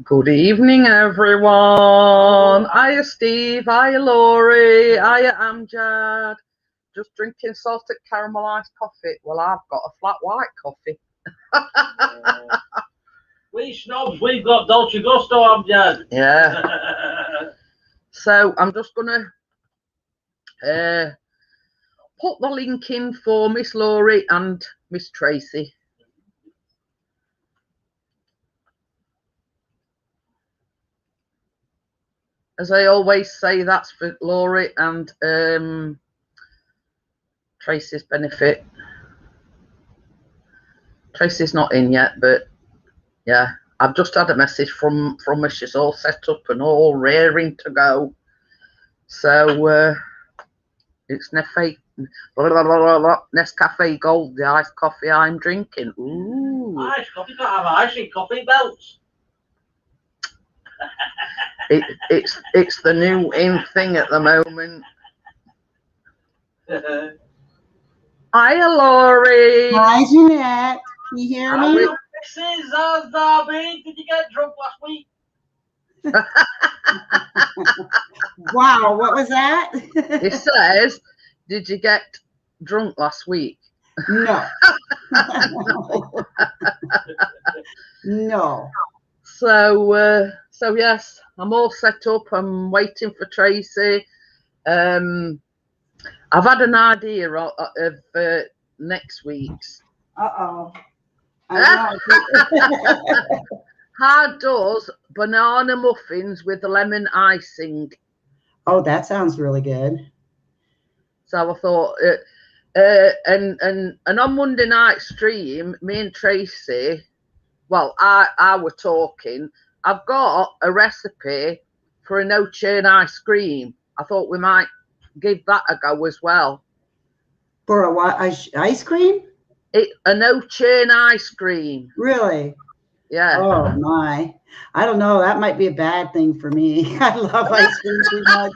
Good evening, everyone. Hiya, Steve. Hiya, Laurie. Hiya, Amjad. Just drinking salted caramelised coffee. Well, I've got a flat white coffee. We snobs, we've got Dolce Gusto, Amjad. Yeah. So I'm just gonna put the link in for Miss Laurie and Miss Tracy. As I always say, that's for Laurie and Tracy's benefit. Tracy's not in yet, but yeah, I've just had a message from her. She's all set up and all raring to go. So it's Nescafe Gold, the iced coffee I'm drinking. Ooh. Iced coffee, can't have icing coffee belts. It's the new in thing at the moment. Hiya, Laurie. Hi, Jeanette. Can you hear me? Mrs. Darby, did you get drunk last week? Wow, what was that? It says, did you get drunk last week? No. No. So yes, I'm all set up. I'm waiting for Tracy. I've had an idea of next week's. Uh-oh. How does banana muffins with lemon icing? Oh, that sounds really good. So I thought, and on Monday night stream, me and Tracy, well, I were talking. I've got a recipe for a no churn ice cream. I thought we might give that a go as well. For a what? Ice cream? A no churn ice cream. Really? Yeah. Oh my. I don't know. That might be a bad thing for me. I love ice cream too much.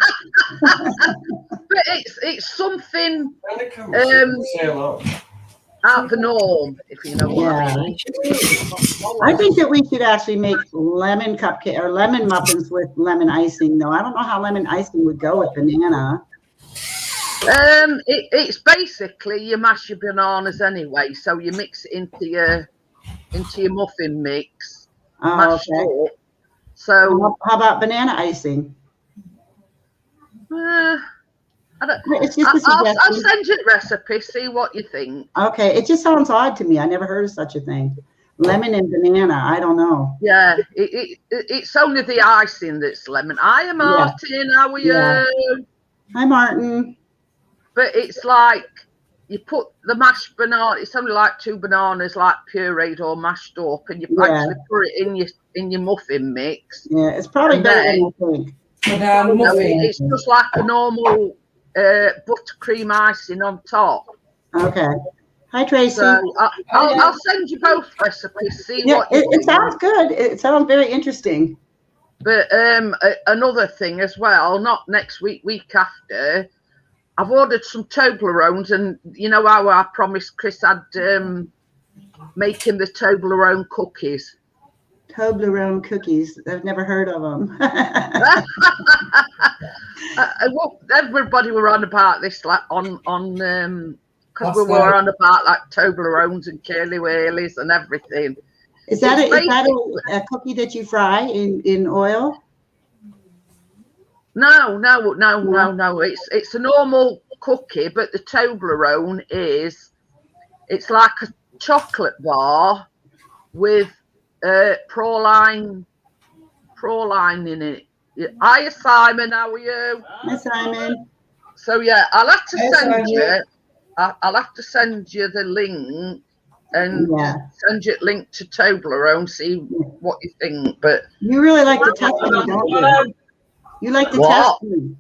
But it's something out of the norm, if you know what I mean. I think that we should actually make lemon cupcake or lemon muffins with lemon icing, though. I don't know how lemon icing would go with banana. It's basically you mash your bananas anyway, so you mix it into your muffin mix. Oh, okay. So how about banana icing? I'll send you the recipe. See what you think. Okay, it just sounds odd to me. I never heard of such a thing. Lemon and banana. I don't know. Yeah, it's only the icing that's lemon. Hiya, Martin. How are you? Hi, Martin. But it's like you put the mashed banana. It's only like 2 bananas, like pureed or mashed up, and you actually put it in your muffin mix. Yeah, it's probably better than you think. It's just like a normal buttercream icing on top. Okay. Hi, Tracy. So I'll send you both recipes. See what you think. It sounds good. It sounds very interesting. But another thing as well, not next week, week after, I've ordered some Toblerones, and you know how I promised Chris I'd make him the Toblerone cookies. Toblerone cookies. I've never heard of them. Well, everybody were on about this, like on because we were on about like Toblerones and Curly Whaleys and everything. Is that a cookie that you fry in oil? No. It's a normal cookie, but the Toblerone it's like a chocolate bar with praline in it. Hiya, Simon. How are you? Hi, Simon. So yeah, I'll have to send you. I'll have to send you the link and send you a link to Toblerone. See what you think. But you really like to test me, don't you? You like to test me.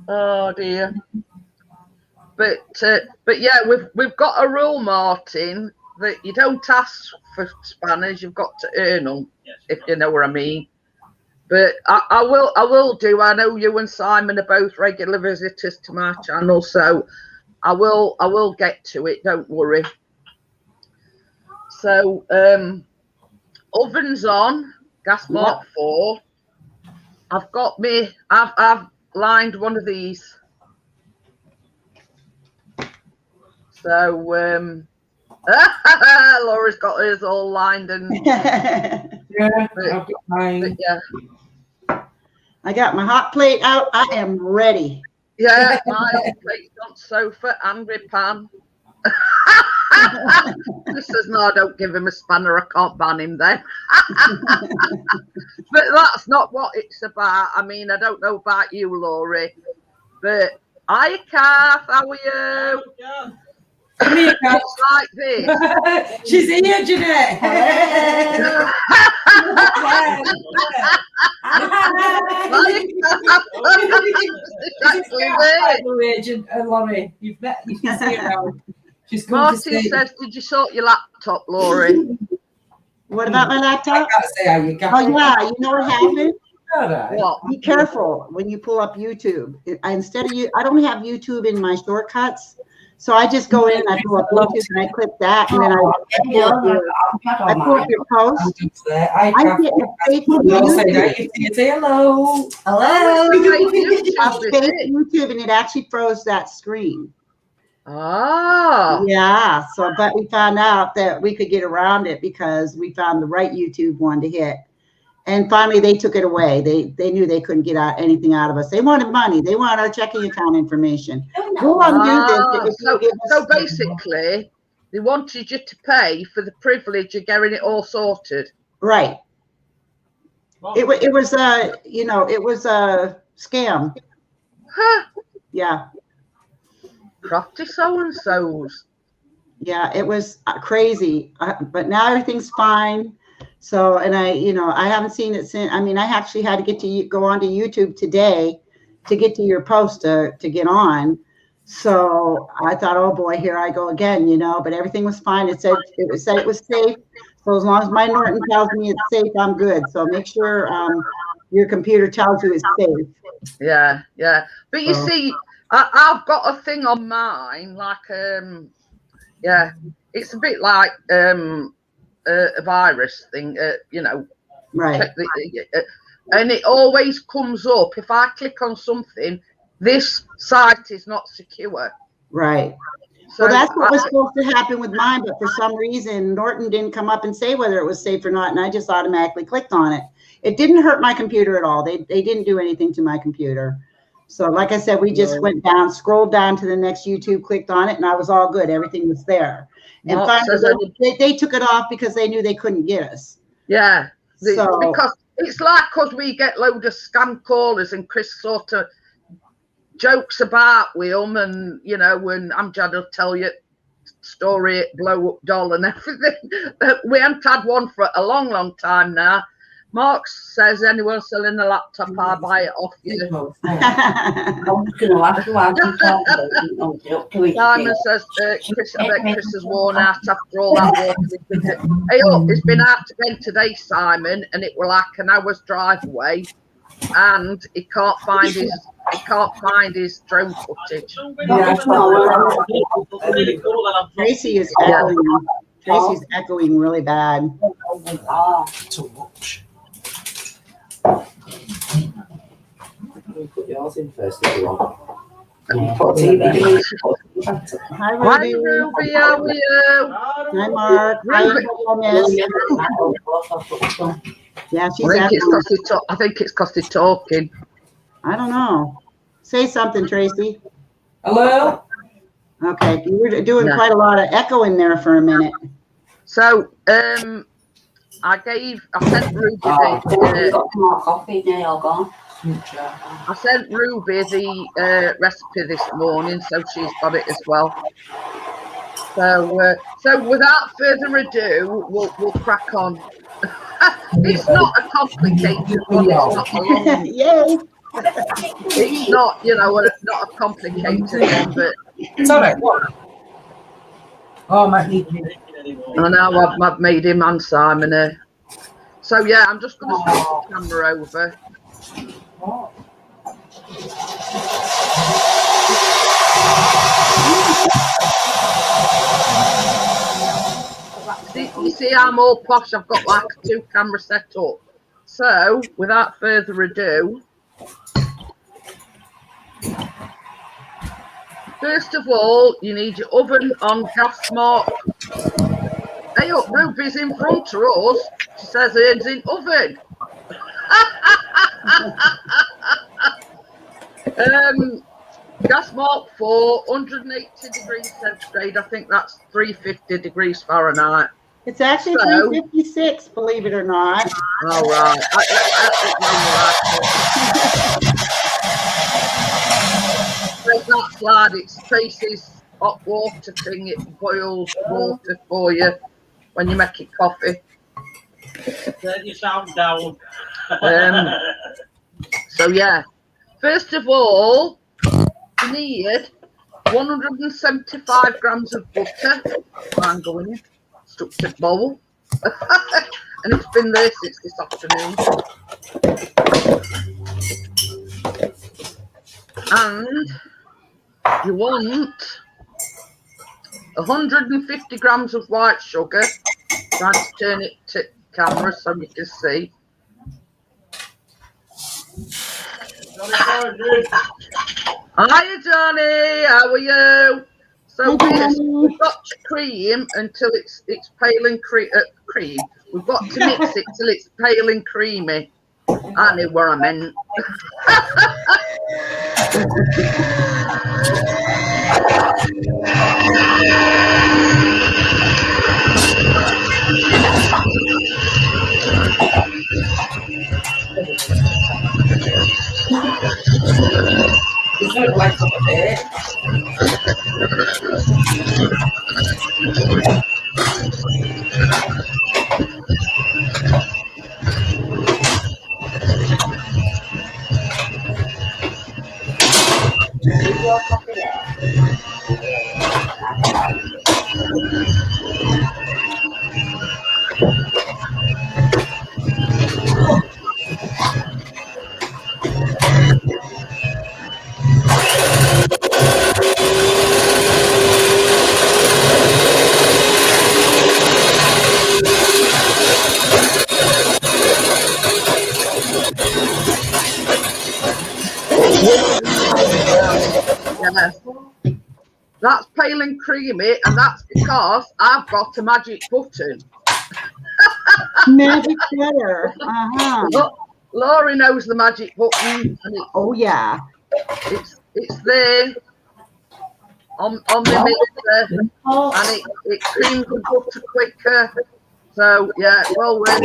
Oh dear. But yeah, we've got a rule, Martin, that you don't ask for spanners, you've got to earn them, if you know what I mean. But I will do. I know you and Simon are both regular visitors to my channel, so I will get to it. Don't worry. So oven's on, gas mark 4. I've got I've lined one of these. So Laura's got hers all lined and Yeah, I've got mine. yeah. I got my hot plate out. I am ready. Yeah, my hot plate's on sofa, angry pan. He says, no, I don't give him a spanner, I can't ban him then. But that's not what it's about. I mean, I don't know about you, Laurie, but hi, Kath, how are you? Come here, Kath. It's like this. She's here, Jeanette. Laurie, you can see her now. She's come Marty to say. says, did you sort your laptop, Laurie? What about my I laptop? can't say how you got Oh, yeah. You know what happened? What? Be careful when you pull up YouTube. I don't have YouTube in my shortcuts. So I just go in and I pull up YouTube and I click that and then I pull up your post. I get a fake YouTube. Say hello. Hello. A fake YouTube and it actually froze that screen. Ah. Yeah. So, but we found out that we could get around it because we found the right YouTube one to hit. And finally, they took it away. They knew they couldn't get anything out of us. They wanted money. They wanted our checking account information. We'll undo this. So basically, they wanted you to pay for the privilege of getting it all sorted. Right. It was a scam. Huh. Yeah. Crafty so-and-sos. Yeah, it was crazy. But now everything's fine. So, and I haven't seen it since. I mean, I actually had to go onto YouTube today to get to your post to get on. So I thought, oh boy, here I go again, but everything was fine. It said it was safe. So as long as my Norton tells me it's safe, I'm good. So make sure your computer tells you it's safe. Yeah, yeah. But you see, I've got a thing on mine, like, yeah, it's a bit like, a virus thing, right? And it always comes up if I click on something. This site is not secure. Right. So that's what was supposed to happen with mine, but for some reason Norton didn't come up and say whether it was safe or not, and I just automatically clicked on it. It didn't hurt my computer at all. They didn't do anything to my computer. So like I said, we just went down, scrolled down to the next YouTube, clicked on it, and I was all good. Everything was there. And finally, they took it off because they knew they couldn't get us. Yeah. So, because it's like because we get loads of scam callers and Chris sort of jokes about with them and, when Amjad will tell you story, blow up doll and everything. We haven't had one for a long, long time now. Mark says, anyone selling a laptop, I'll buy it off you. Simon says, Chris, I bet Chris has worn out after all that water. Hey, it's been out again today, Simon, and it was like an hour's drive away, and he can't find his drone footage. Tracy is echoing. Tracy's echoing really bad. Too much. Put yours in first if you want. Hi, Ruby. How are you? Hi, Mark. Yeah, she's I think it's because he's talking. I don't know. Say something, Tracy. Hello? Okay, you were doing quite a lot of echo in there for a minute. So, I sent Ruby I sent Ruby the recipe this morning, so she's got it as well. So without further ado, we'll crack on. It's not a complicated one. It's not a long. Yay! It's not, not a complicated one, but it's all right. What? Oh, my need. I know I've made him and Simon. So yeah, I'm just going to switch the camera over. You see, I'm all posh. I've got like a 2-camera setup. So, without further ado, first of all, you need your oven on gas mark. Hey, up, Ruby's in front of us. She says hers in oven. Gas mark for 180 degrees centigrade. I think that's 350 degrees Fahrenheit. It's actually 356, believe it or not. All right. There's that slide. It's Tracy's hot water thing. It boils water for you when you make it coffee. Turn your sound down. So yeah, first of all, you need 175 grams of butter. I'm going in. Stuck to the bowl. And it's been there since this afternoon. And you want 150 grams of white sugar. Trying to turn it to camera so you can see. Hiya, Johnny. How are you? So we've got to cream until it's pale and cream. We've got to mix it till it's pale and creamy. I knew what I meant. That's pale and creamy, and that's because I've got a magic button. Magic butter. Laurie knows the magic button. And oh yeah. It's there on the mixer, and it creams the butter quicker. So yeah, well we're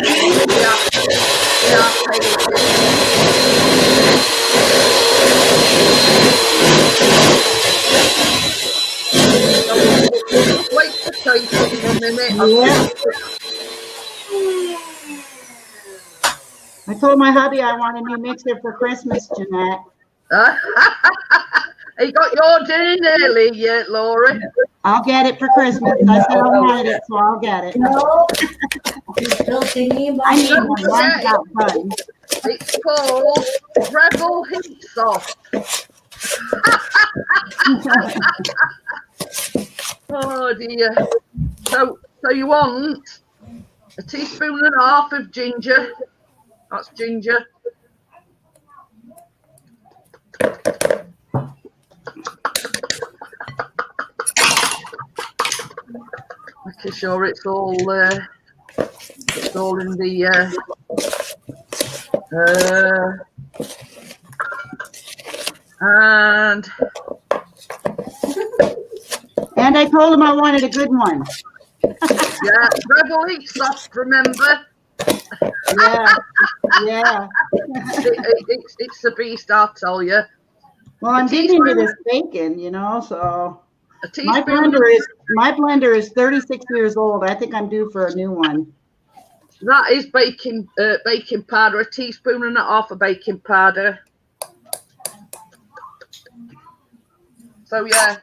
wait for Tracy for a minute. Yeah. I told my hubby I want a new mixer for Christmas, Jeanette. You got yours in early yet, Laurie? I'll get it for Christmas. I said I wanted it, so I'll get it. No. You're still thinking about I need one. Mine's got buttons. It's called Rebel Heat Soft. Oh dear. So you want a teaspoon and a half of ginger. That's ginger. Making sure it's all in the and I told him I wanted a good one. Yeah, Rebel Heat Soft, remember? Yeah. It's a beast, I'll tell you. Well, I'm getting into this bacon, you know, so my blender is 36 years old. I think I'm due for a new one. That is baking powder, a teaspoon and a half of baking powder. So yeah,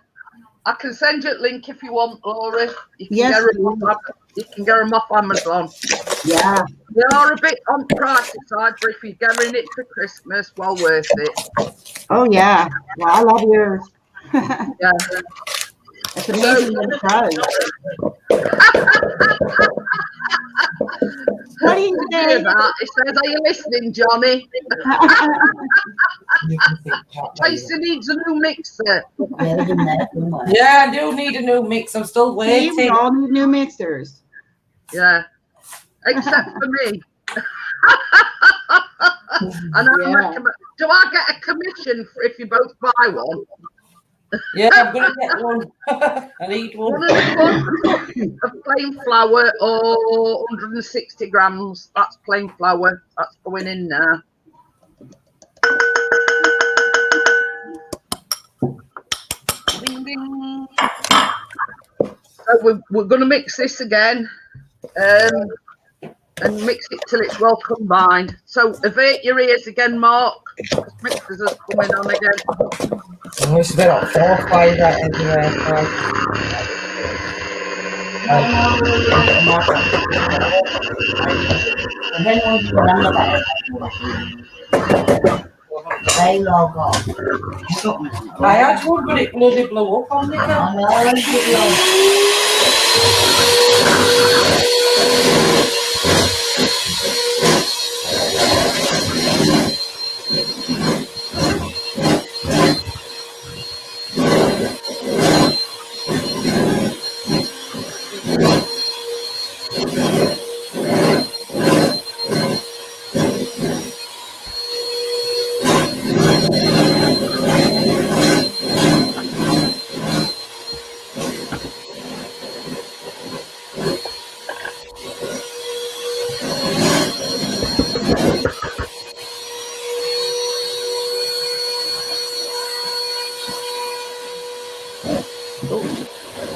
I can send you a link if you want, Laurie. You can get them off Amazon. Yeah. They are a bit on the pricey side, but if you're getting it for Christmas, well worth it. Oh yeah. Well, I love yours. Yeah. It's amazing what it does. What do you Hear say? that? He says, "Are you listening, Johnny? You can think that Tracy needs a new mixer." Yeah, it's in there somewhere. Yeah, I do need a new mix. I'm still See, we waiting. all need new mixers. Yeah, except for me. And I recommend. Do I get a commission if you both buy one? Yeah, I'm gonna get one. I need one. 1 cup of plain flour or 160 grams. That's plain flour. That's going in now. Ding, ding. So we're going to mix this again and mix it till it's well combined. So avert your ears again, Mark. Mixers is coming on again. Oh, it's a bit of fork by that everywhere. And then when you remember that, they log off. I had one, but it bloody blew up on me. I know, you know.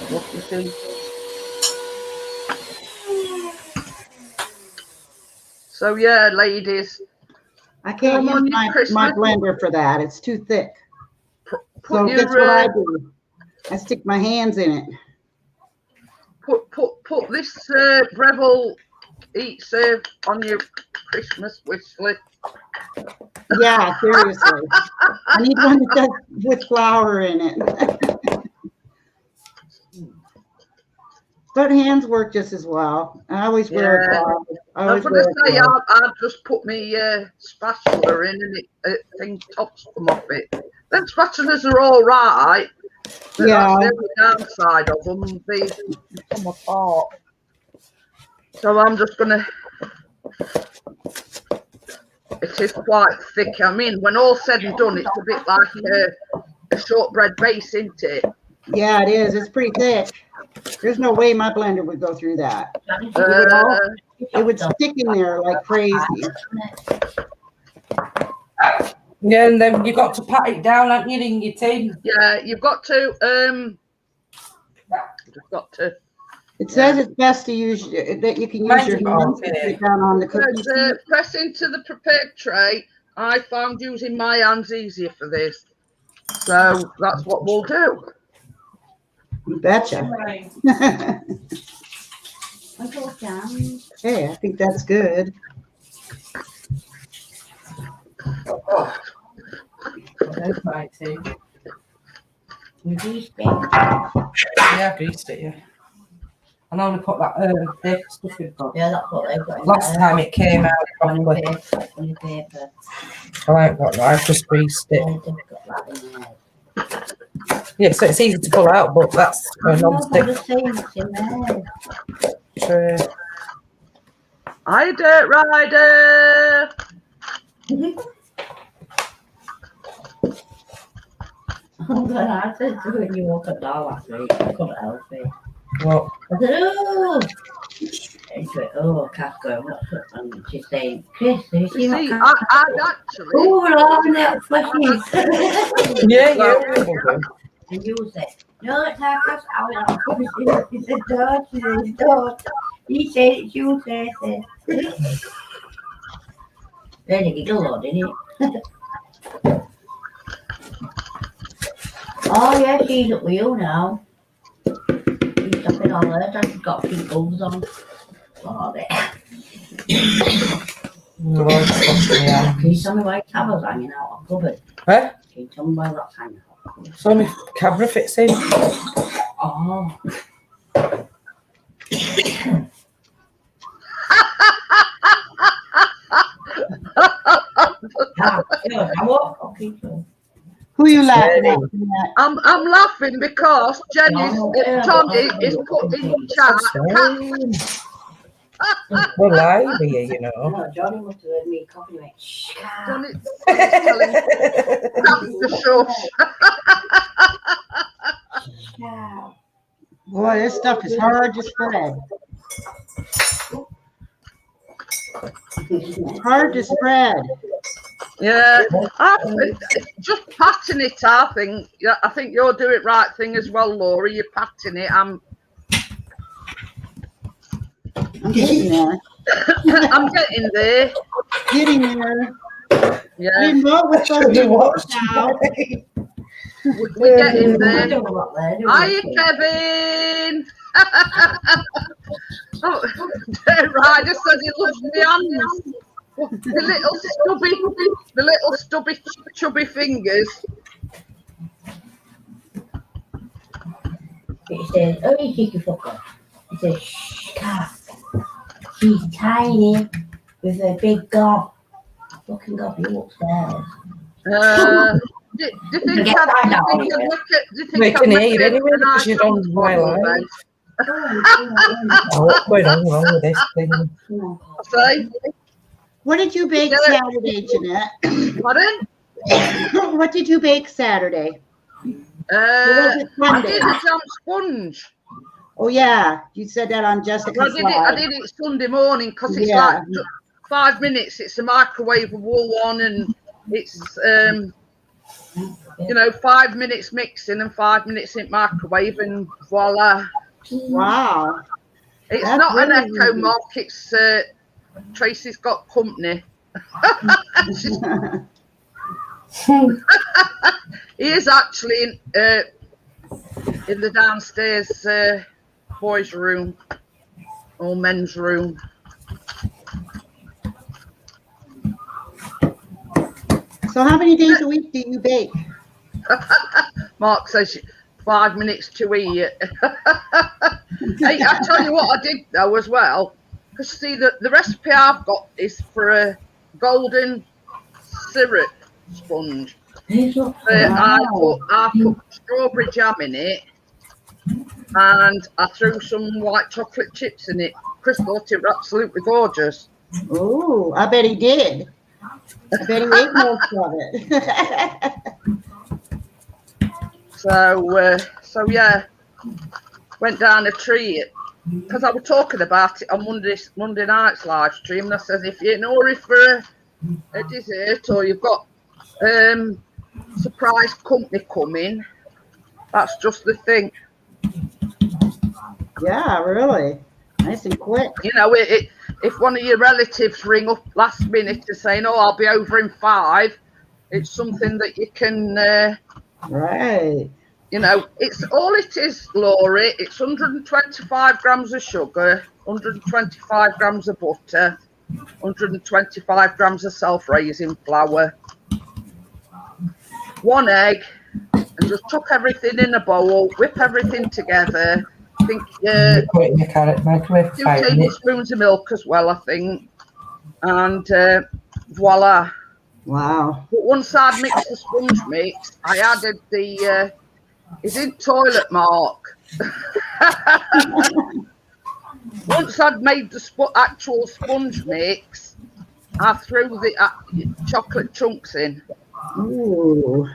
What do you think? So yeah, ladies, I can't Come on, use my Christmas. blender for that. It's too thick. So put that's what I your do. I stick my hands in it. put this Breville Eat Serve on your Christmas wish list. Yeah, seriously. I need one that does with flour in it. But hands work just as well. I always wear a Yeah. glove. I I always was wear going to a say, glove. I'll just put my spatula in and it thing tops come off it. Then spatulas are all right. But Yeah. that's the only downside of them. They come apart. So I'm just going to... It is quite thick. I mean, when all's said and done, it's a bit like a shortbread base, isn't it? Yeah, it is. It's pretty thick. There's no way my blender would go through that. It would stick in there like crazy. Yeah, and then you got to pat it down, haven't you, in your tin? Yeah, you've got to... Just got to... It says it's best to use that you can use your hands to put it down on the cookie sheet. Press into the prepared tray. I found using my hands easier for this. So that's what we'll do. You betcha. Hey, I think that's good. That's right, too. You Yeah, I greased it, yeah. And I only put that paper stuff we've got. Yeah, that's what they've got. Last time it came out properly. On your paper. I ain't got that, I've just greased it. Yeah, they've got that in there. Yeah, so it's easy to pull out, but that's a non-stick tray. Hi, Dirt Rider. Oh, God, I said to when you walk up there last week, I couldn't help it. What? I said, oh! And she went, oh, Casco, what's up? And she's saying, Chris, do you see See, what I'd actually... Oh, we're all in that fleshy. Yeah. And you said, no, it's our Casco. I went, I'm probably she said, don't, she said, don't. He said it's you, Tracy. Then he giggled on, didn't he? Oh, yeah, she's up with you now. She's stopping all her time. She's got pink gloves on. Love it. Can you tell me why towel's hanging out of the cupboard? Huh? Can you tell me why that's hanging out? So my camera fits in. Oh. Yeah, I won't fucking do. Who are you laughing at? Jeanette? I'm laughing because Johnny is put in chat. We're live here, you know. No, Johnny must have heard me coughing away. Johnny's telling the shush. Boy, this stuff is hard to spread. Hard to spread. Yeah, just patting it. I think. Yeah, I think you're doing right thing as well, Laura. You're patting it. I'm getting there. I'm getting there. Getting there. Yeah, I didn't know it was supposed to be washed out. we're getting there. I don't know what they're doing. Hiya, Kevin. Oh, Ryder says he loves me hands. The little stubby, chubby fingers. It says, oh, you cheeky fucker. It says, shh, cat. She's tiny with a big gob. Fucking gob, you upstairs. Do you think We can hear you anyway because you're on my line. What's going on wrong with this thing? Say, What did you bake Saturday, Jeanette? pardon? What did you bake Saturday? I did a jam sponge. Oh yeah, you said that on Jessica's I did it Sunday morning because it's like 5 minutes. It's a microwavable one, and it's 5 minutes mixing and 5 minutes in microwave, and voila. Wow. It's That's not an really Echo easy. Mark. It's Tracy's got company. He is actually in the downstairs boys' room or men's room. So how many days a week do you bake? Mark says 5 minutes to eat. Hey, I tell you what I did though as well, because see the recipe I've got is for a golden syrup sponge. I put strawberry jam in it, and I threw some white chocolate chips in it. Chris thought it was absolutely gorgeous. Oh, I bet he did. I bet he ate most of it. So yeah, went down a tree because I was talking about it on Monday night's live stream, and I says if you're in a hurry for a dessert or you've got surprise company coming, that's just the thing. Yeah, really. Nice and quick. You know, if one of your relatives ring up last minute and saying, "Oh, I'll be over in 5," it's something that you can, Right. you know, it's all it is, Laurie. It's 125 grams of sugar, 125 grams of butter, 125 grams of self-raising flour, 1 egg, and just chuck everything in a bowl, whip everything together. I think Put it in the carrot microwave for 2 5 minutes. tablespoons of milk as well, I think, and voila. Wow. But once I'd mixed the sponge mix, I added the it's in toilet Mark. Once I'd made the actual sponge mix, I threw the chocolate chunks in. Ooh.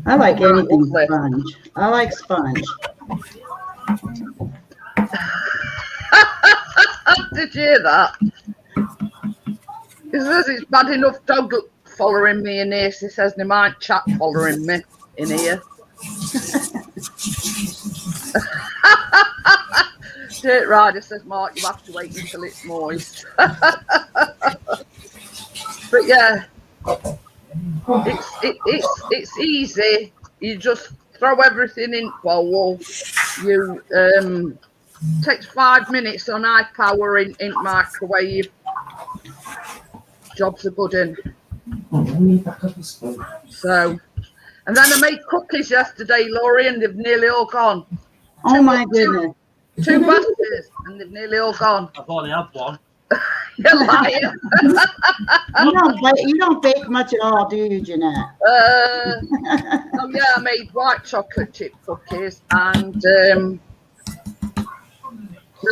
I like anything sponge. I like sponge. Did you hear that? He says it's bad enough dog following me in here. He says they might chat following me in here. Dirt Rider says, Mark, you have to wait until it's moist. But yeah, it's easy. You just throw everything in bowl. You takes 5 minutes on high power in microwave. Jobs are good in. So, and then I made cookies yesterday, Laurie, and they've nearly all gone. Oh my goodness. 2 batches, and they've nearly all gone. I've only had one. You're lying. You don't bake much at all, do you, Jeanette? Oh yeah, I made white chocolate chip cookies and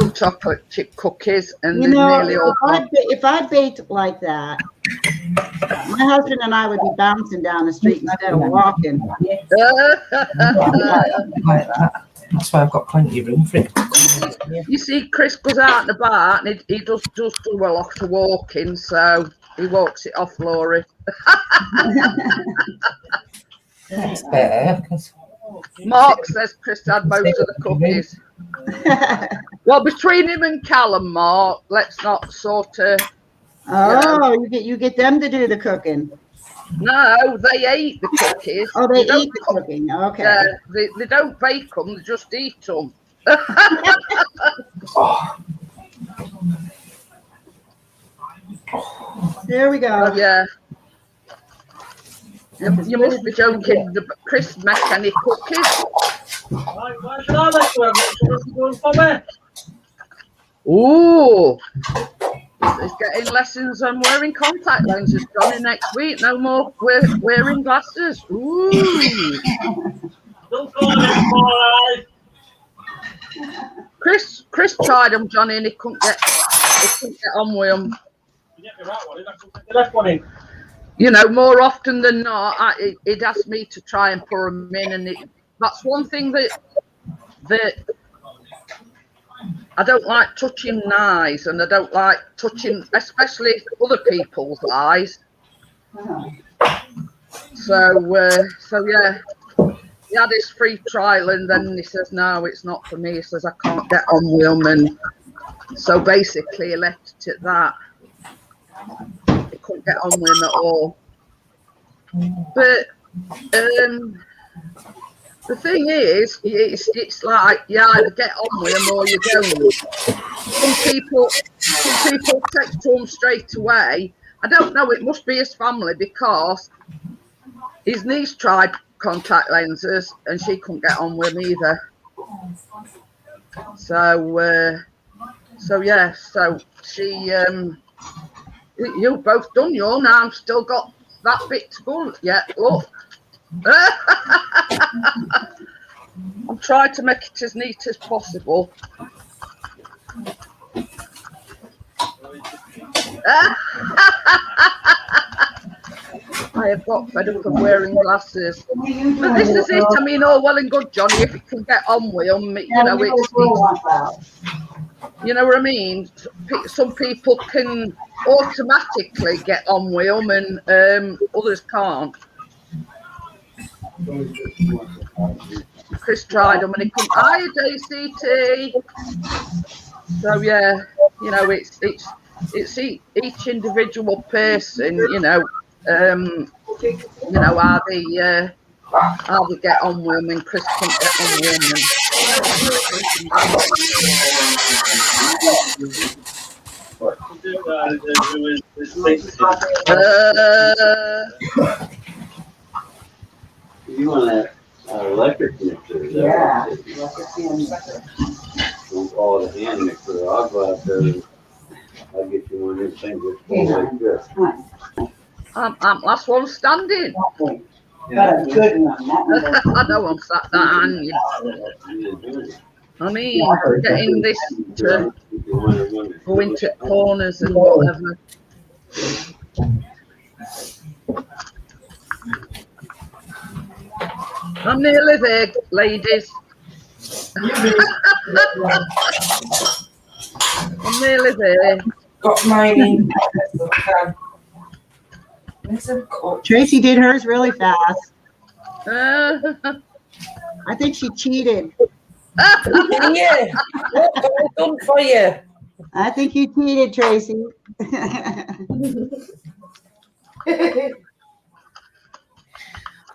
milk chocolate chip cookies, and You they're know, nearly all gone. if I baked like that, my husband and I would be bouncing down the street instead of walking. Like that. That's why I've got plenty of room for it. You see, Chris goes out and about, and he does do a lot of walking, so he walks it off Laurie. It's better because Mark says Chris had most of the cookies. Well, between him and Callum, Mark, let's not sort of. You get them to do the cooking. No, they eat the cookies. Oh, they eat the cooking. Okay. They don't bake them; they just eat them. There we go. Oh, yeah. You must be joking. Chris make any cookies? Why should I let you have it? What's he doing for me? Ooh. He's getting lessons on wearing contact lenses. Johnny next week. No more wearing glasses. Ooh. Don't call it boy. Chris tried them, Johnny, and he couldn't get on with them. You get the right one, I couldn't get the left one in. You know, more often than not, he'd ask me to try and put them in, and that's one thing that I don't like touching eyes, and I don't like touching, especially other people's eyes. So yeah, he had his free trial, and then he says, "No, it's not for me." He says, "I can't get on with them," and so basically, he left it at that. He couldn't get on with him at all. But the thing is, it's like you either get on with them or you don't. Some people take to him straight away. I don't know. It must be his family, because his niece tried contact lenses and she couldn't get on with him either. So yeah. So she. You've both done your now. I've still got that bit to go yet. Look. I'm trying to make it as neat as possible. I have got fed up of wearing glasses. But this is it. I mean, all well and good, Johnny, if you can get on with them, you know, you know what I mean? Some people can automatically get on with them, and others can't. Chris tried them and he couldn't. Hiya, DCT. So yeah, you know, it's each individual person, you know, how they get on with them, and Chris couldn't get on with them. What to do is you want an electric mixer? Yeah. Don't call it a hand mixer. I'll go out there and I'll get you one of these things that's full like this. I'm last one standing. Got a good one. I know I'm sat there, and I mean, getting this to go into corners and whatever. I'm nearly there, ladies. I'm nearly there. got mine in. Tracy did hers really fast. Uh, I think she cheated. Yeah, done for you. I think you cheated, Tracy.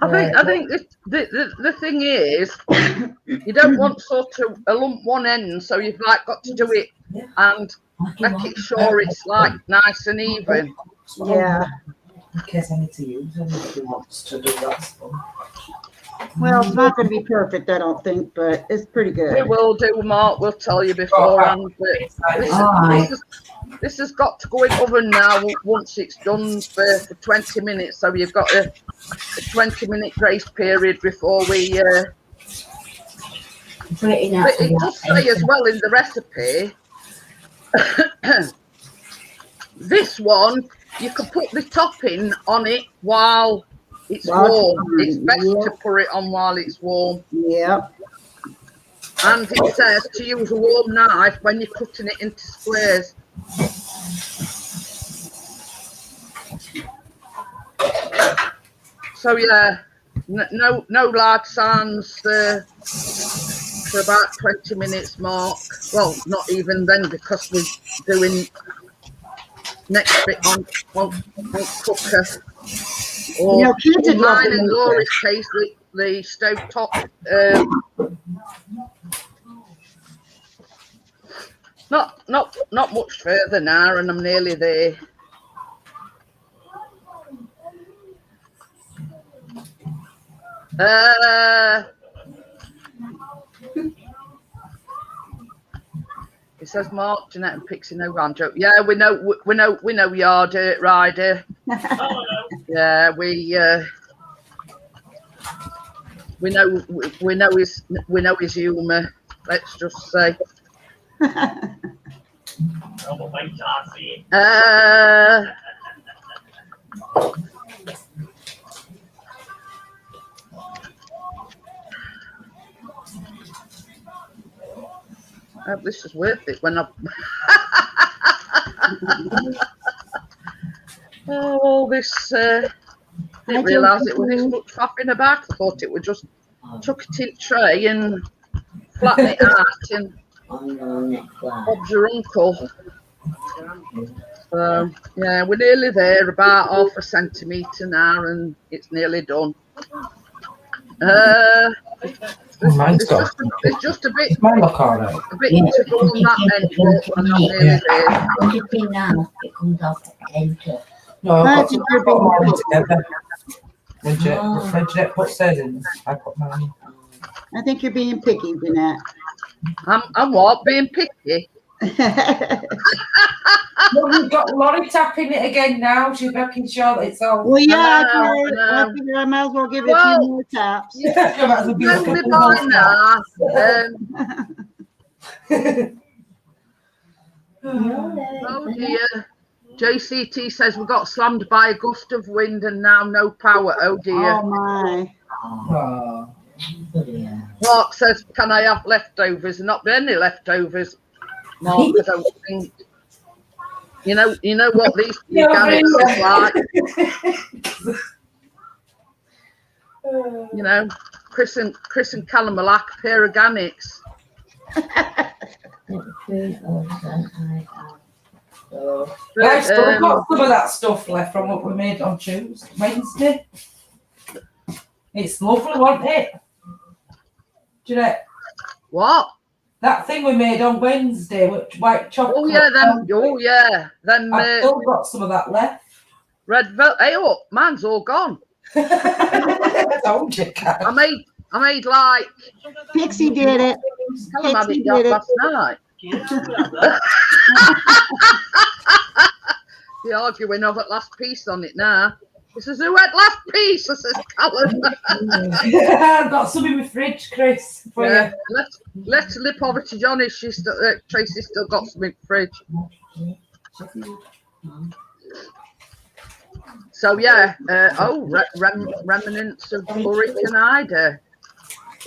I think the thing is, you don't want sort of a lump one end, so you've like got to do it and make it sure it's like nice and even. Yeah. In case I need to use them if he wants to do that stuff. Well, it's not going to be perfect, I don't think, but it's pretty We good. will do, Mark. We'll tell you beforehand. This has got to go in oven now once it's done for 20 minutes. So you've got a 20-minute grace period before we. But it does say as well in the recipe. This one, you can put the topping on it while it's warm. It's best to put it on while it's warm. Yep. And it says to use a warm knife when you're cutting it into squares. So yeah, no large sounds for about 20 minutes, Mark. Well, not even then, because we're doing next bit on cooker. Or in mine and Laura's case, the stove top. Not much further now, and I'm nearly there. It says Mark, Jeanette, and Pixie no grand joke. Yeah, we know you're dirt rider. Yeah, we know his humour. Let's just say. This is worth it when I. All this. Didn't realise it was this much faffing about. I thought it would just chuck it in tray and flatten it out and Bob's your uncle. So yeah, we're nearly there, about 0.5 centimetre now, and it's nearly done. It's just a bit. Mine look all right. A bit to go on that end, but I'm not nearly there. What do you think now? It comes off at 10 to. No, I've got mine together. When Jeanette puts hers in, I put mine in. I think you're being picky, Jeanette. I'm what? Being picky? Well, we've got Laurie tapping it again now. She's making sure that it's all. Well, yeah, I figured I might as well give it a few more taps. Yeah, me by now. Oh dear. JCT says we got slammed by a gust of wind and now no power. Oh dear. Oh my. Oh. Mark says, can I have leftovers? Not any leftovers, Mark, I don't think. You know what these organics are like. You know, Chris and Callum are like a pair of organics. I've still got some of that stuff left from what we made on Wednesday. It's lovely, wasn't it? Jeanette? What? That thing we made on Wednesday, white chocolate. Oh yeah, then. I've still got some of that left. Red velvet. Hey, oh, mine's all gone. I told you, Kat. I made like. Pixie did it. Callum had it last night. They're arguing over last piece on it now. He says, who had last piece? I says, Callum. I've got some in my fridge, Chris. Yeah, let's lip over to Johnny. She's still, Tracy's still got some in the fridge. So yeah, remnants of hurricane Ida.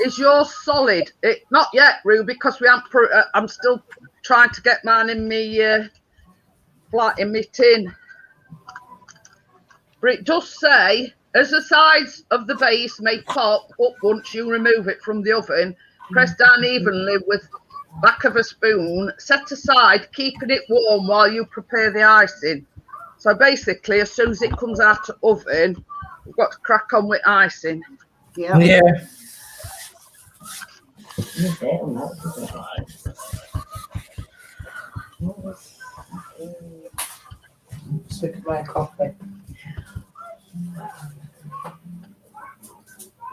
Is yours solid? Not yet, Rue, because we haven't. I'm still trying to get mine in me flat in my tin. But it does say, as the sides of the base may pop up once you remove it from the oven, press down evenly with back of a spoon, set aside, keeping it warm while you prepare the icing. So basically, as soon as it comes out of the oven, we've got to crack on with icing. Yeah. Stick my coffee.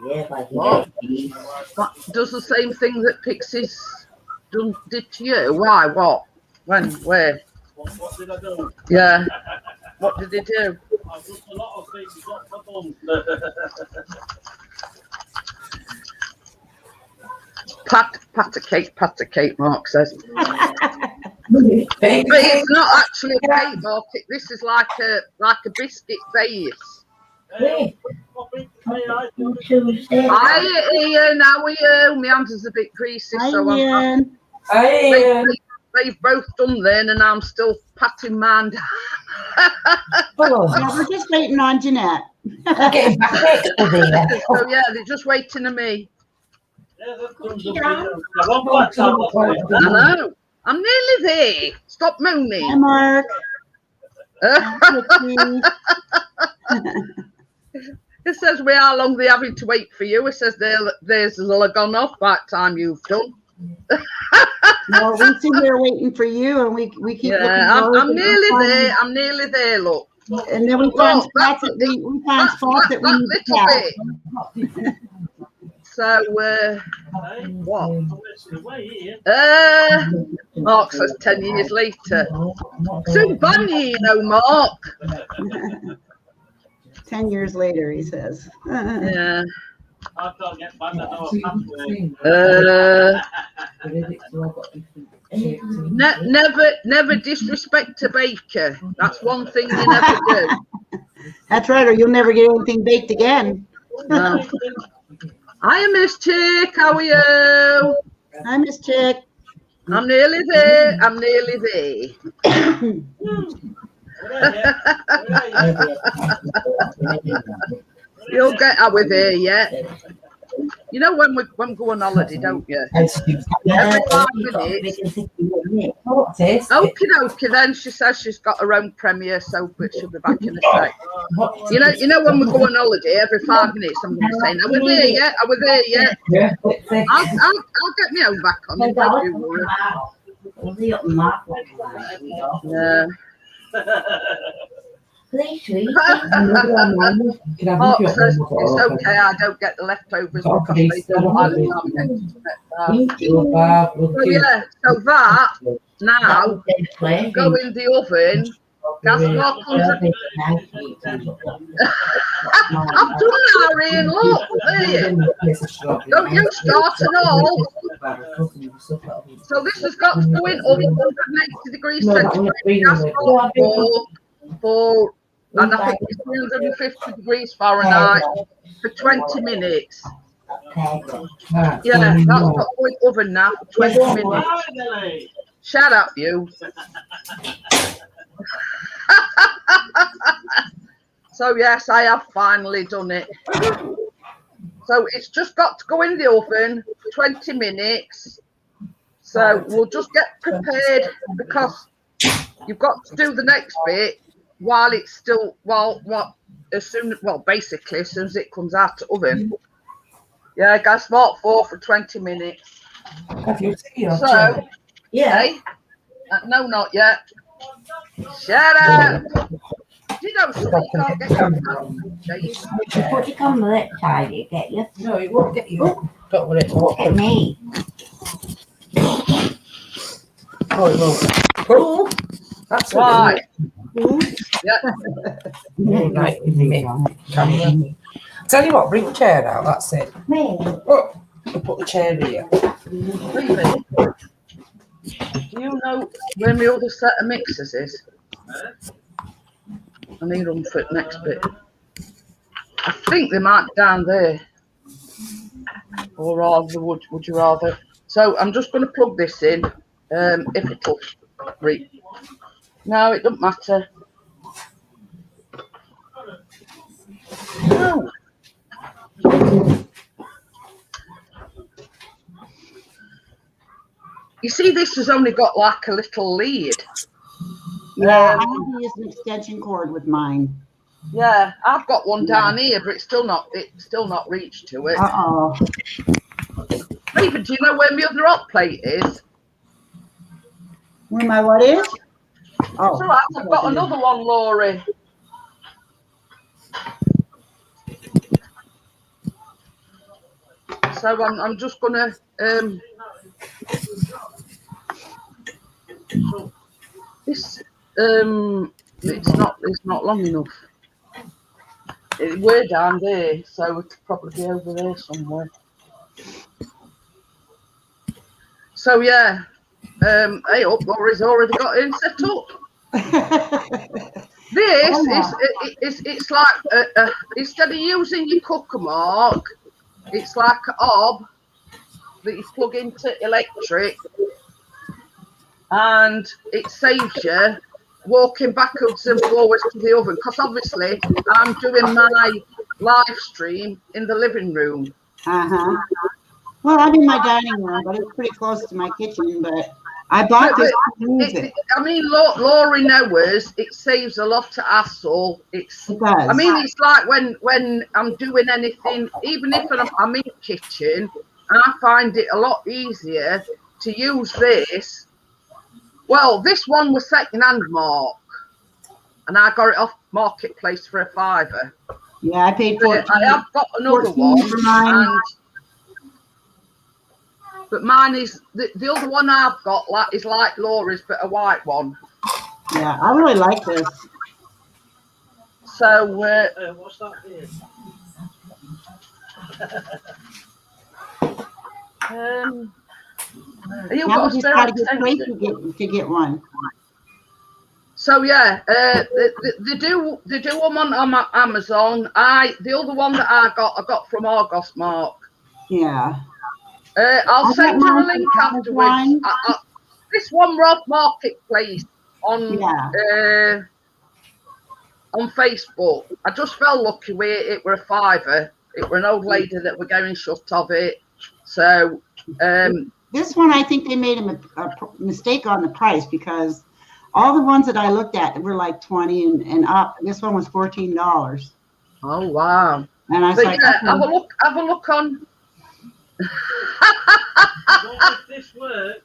Yeah, like What? you What does the same thing that Pixies did to you? Why? What? When? Where? What did I do? Yeah. What did they do? I've done a lot of things. Got my bum. Pat a cake, Mark says. Big But it's not actually a cake, Mark. This is like a biscuit base. Hey, I Tuesday. Hi Ian, how are you? My hands is a bit greasy, Hi, so Ian. they've both done then, and I'm still patting mine down. Yeah, we're just waiting on Jeanette. I'm getting back extra there. So yeah, they're just waiting on me. Yeah, they've done the video. One black I know. I'm nearly there. Stop Hi, moaning. Mark. It says we how long they're having to wait for you. It says theirs has gone off by the time you've done. No, we sit here waiting for you, and we keep looking. I'm nearly there. I'm nearly there. Look. And then we find spots that we find spots that we need to tap. little bit. So what? Mark says 10 years later. So funny, you know, Mark. 10 years later, he says. Yeah. I can't get back. I know a password. Never disrespect a baker. That's one thing you never do. That's right, or you'll never get anything baked again. No. Hi, Miss Chick. How are you? Hi, Miss Chick. I'm nearly there. I'm nearly there. You'll get out with here yet. You know when we go on holiday, don't you? Every 5 minutes. Okie dokie then she says she's got her own premiere, so but she'll be back in a sec. You know when we go on holiday, every 5 minutes I'm gonna be saying, are we there yet? Are we there yet? I'll get my own back on it, don't you worry. Yeah. Mark says it's okay, I don't get the leftovers because they don't like the So yeah, so that now go in the oven. Gas 400. I've done that, Ian. Look, there. Don't you start at all. So this has got to go in oven 180 degrees centigrade. Gas 4, and I think it's 350 degrees Fahrenheit for 20 minutes. Yeah, that's got to go in oven now for 20 minutes. Shut up, you. So yes, I have finally done it. So it's just got to go in the oven for 20 minutes. So we'll just get prepared because you've got to do the next bit while it's still basically as soon as it comes out of the oven. Yeah, gas 4 for 20 minutes. So Yeah. hey, no, not yet. Shut up. You know something you can't get your Put your on the lip side, it get you. No, it won't get you. Don't worry. Look at me. Oh, it won't. Oh, that's right. Yeah. Right, camera. Tell you what, bring the chair out. That's it. Me. Oh, put the chair here. Do you know where my other set of mixers is? I need them for the next bit. I think they might be down there. Or rather, would you rather? So I'm just going to plug this in. If it'll read. No, it doesn't matter. No. You see, this has only got like a little lead. Yeah, I have to use an extension cord with mine. Yeah, I've got one down here, but it's still not reached to it. Even do you know where my other hot plate is? Where my what is? Oh, It's all right, I've got another one, Laurie. So I'm just gonna this it's not long enough. We're down there, so it could probably be over there somewhere. So yeah, hey up, Laurie's already got him set up. This it's like instead of using your cooker mark, it's like a hob that you plug into electric, and it saves you walking backwards and forwards to the oven, because obviously I'm doing my live stream in the living room. Well, I'm in my dining room, but it's pretty close to my kitchen. But I bought this to use it. I mean, Laurie knows it saves a lot of hassle. It does. I mean, it's like when I'm doing anything, even if I'm in the kitchen, I find it a lot easier to use this. Well, this one was second-hand, Mark, and I got it off Marketplace for £5. Yeah, I paid $14. I have got another one, for mine. But mine is the other one I've got is like Laurie's, but a white one. Yeah, I really like this. So what's that here? Now we just got to get Tracy to get one. So yeah, they do them on Amazon. The other one that I got from Argos, Mark. Yeah. I'll send you a link afterwards. This one we're off Marketplace on Facebook. I just felt lucky with it. Were a £5. It were an old lady that were going shut of it. So this one, I think they made a mistake on the price, because all the ones that I looked at were like 20 and up. This one was $14. Oh wow! And I was like, yeah, have a look on. If this works.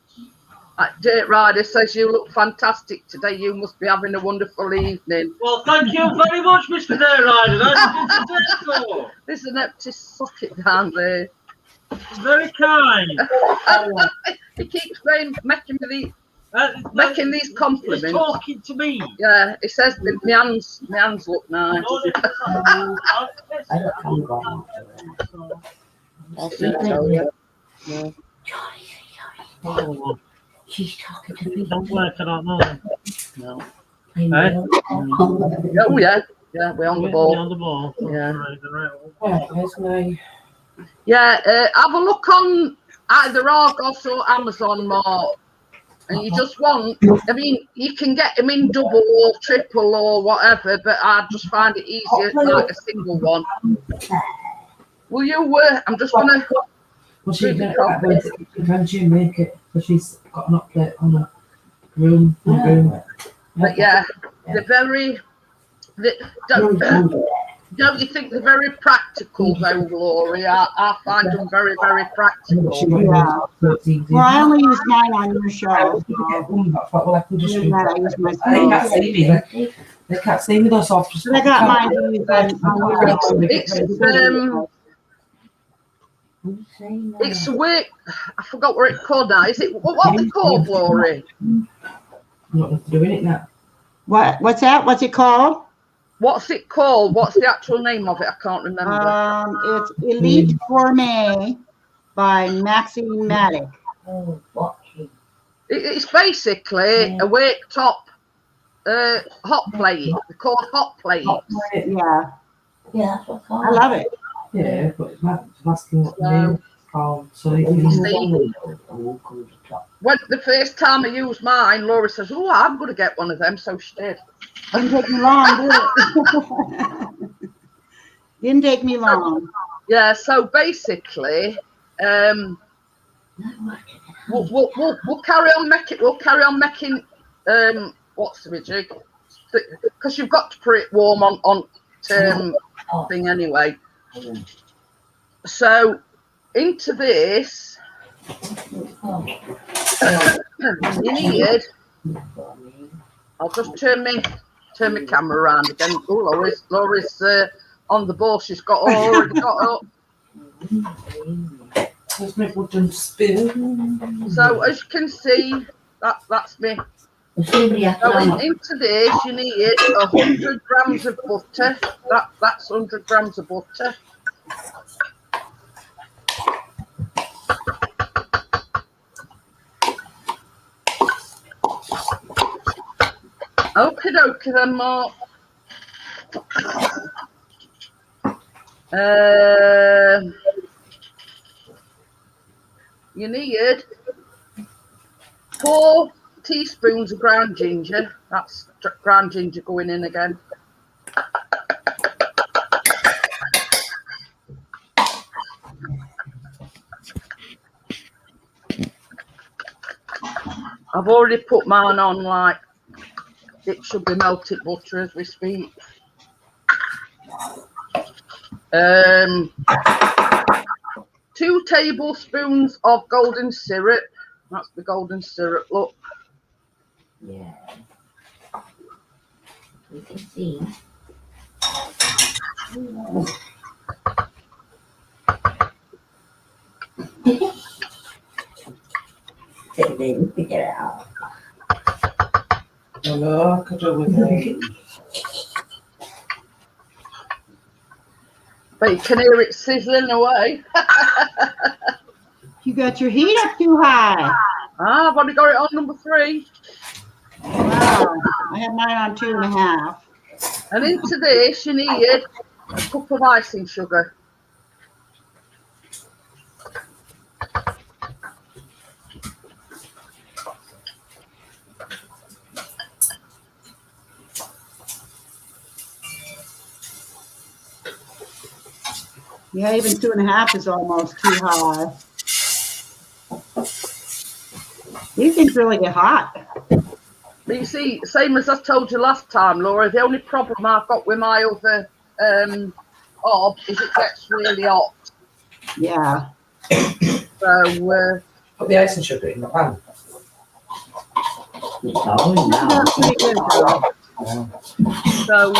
Dirt Rider says you look fantastic today. You must be having a wonderful evening. Well, thank you very much, Mr. Dirt Rider. There's an empty socket down there. Very kind. He keeps making these compliments. He's talking to me. Yeah, he says that my hands look nice. She's talking to me. Don't work, I don't know. No. Oh yeah, we're on the ball. We're on the ball. Yeah. Right, where's my... Yeah, have a look on either Argos or Amazon, Mark. And you just want, I mean, you can get them in double or triple or whatever, but I just find it easier like a single one. Will you, I'm just going to... Well, she can she make it? Because she's got an hot plate on the room. But yeah, they're very... Don't you think they're very practical, though, Laurie? I find them very, very practical. Yeah. Well, I only use mine on your show. Well, I can just They can't see me. They can't see me, though, so I've just... I got mine to use on It's weird. I forgot what it's called now. Is it what they called, Laurie? I'm not doing it now. What's that? What's it called? What's it called? What's the actual name of it? I can't remember. It's Elite Gourmet by Maxine Maddock. It's basically a wake top hot plate. They're called hot plates. Yeah. Yeah, that's what I love it. Yeah, but it's asking what the name is called. So you when the first time I used mine, Laura says, "Oh, I'm going to get one of them." So she did. Didn't take me long, did it? Didn't take me long. Yeah. So basically, we'll carry on making. We'll carry on making. What's the jig? Because you've got to put it warm on thing anyway. So into this, you need. I'll just turn my camera around again. Oh, Laura's on the ball. She's already got up. There's my wooden spoon. So as you can see, that's me. Somebody has to So have into this, you need 100 grams of butter. That's 100 grams of butter. Okie dokie then, Mark. You need 4 teaspoons of ground ginger. That's ground ginger going in again. I've already put mine on like it should be melted butter as we speak. 2 tablespoons of golden syrup. That's the golden syrup, look. Yeah. We can see. Then pick it out. Hello, I could do with it. But you can hear it sizzling away. You got your heat up too high. I've only got it on number 3. Wow. I have mine on 2.5. And into this, you need a cup of icing sugar. Yeah, even 2.5 is almost too high. These things really get hot. But you see, same as I told you last time, Laura, the only problem I've got with my other hob is it gets really hot. Yeah. So, Put the icing sugar in the pan. It's all now. That's pretty good, though. so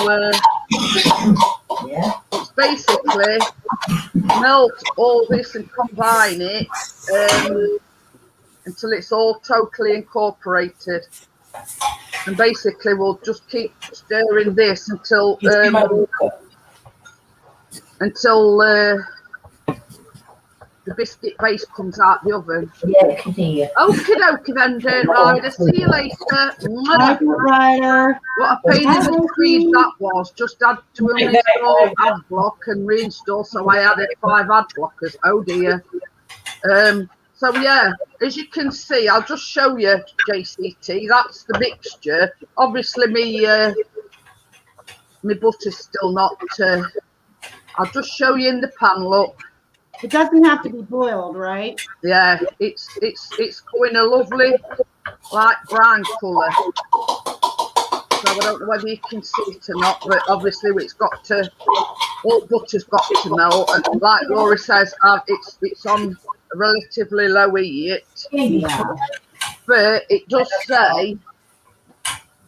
Yeah. it's basically melt all this and combine it until it's all totally incorporated. And basically we'll just keep stirring this until the biscuit base comes out the oven. Yeah, I can see you. Okie dokie then, Dirt Rider. See you later. Hi, Dirt Rider. What a pain in the crease that was. Just had to reinstall ad block and reinstall, so I added 5 ad blockers. Oh dear. So yeah, as you can see, I'll just show you, JCT. That's the mixture. Obviously, me butter's still not. I'll just show you in the pan. Look. It doesn't have to be boiled, right? Yeah, it's going a lovely light brown colour. So I don't know whether you can see it or not, but obviously it's got to, all butter's got to melt. And like Laura says, it's on a relatively low heat. Yeah. But it does say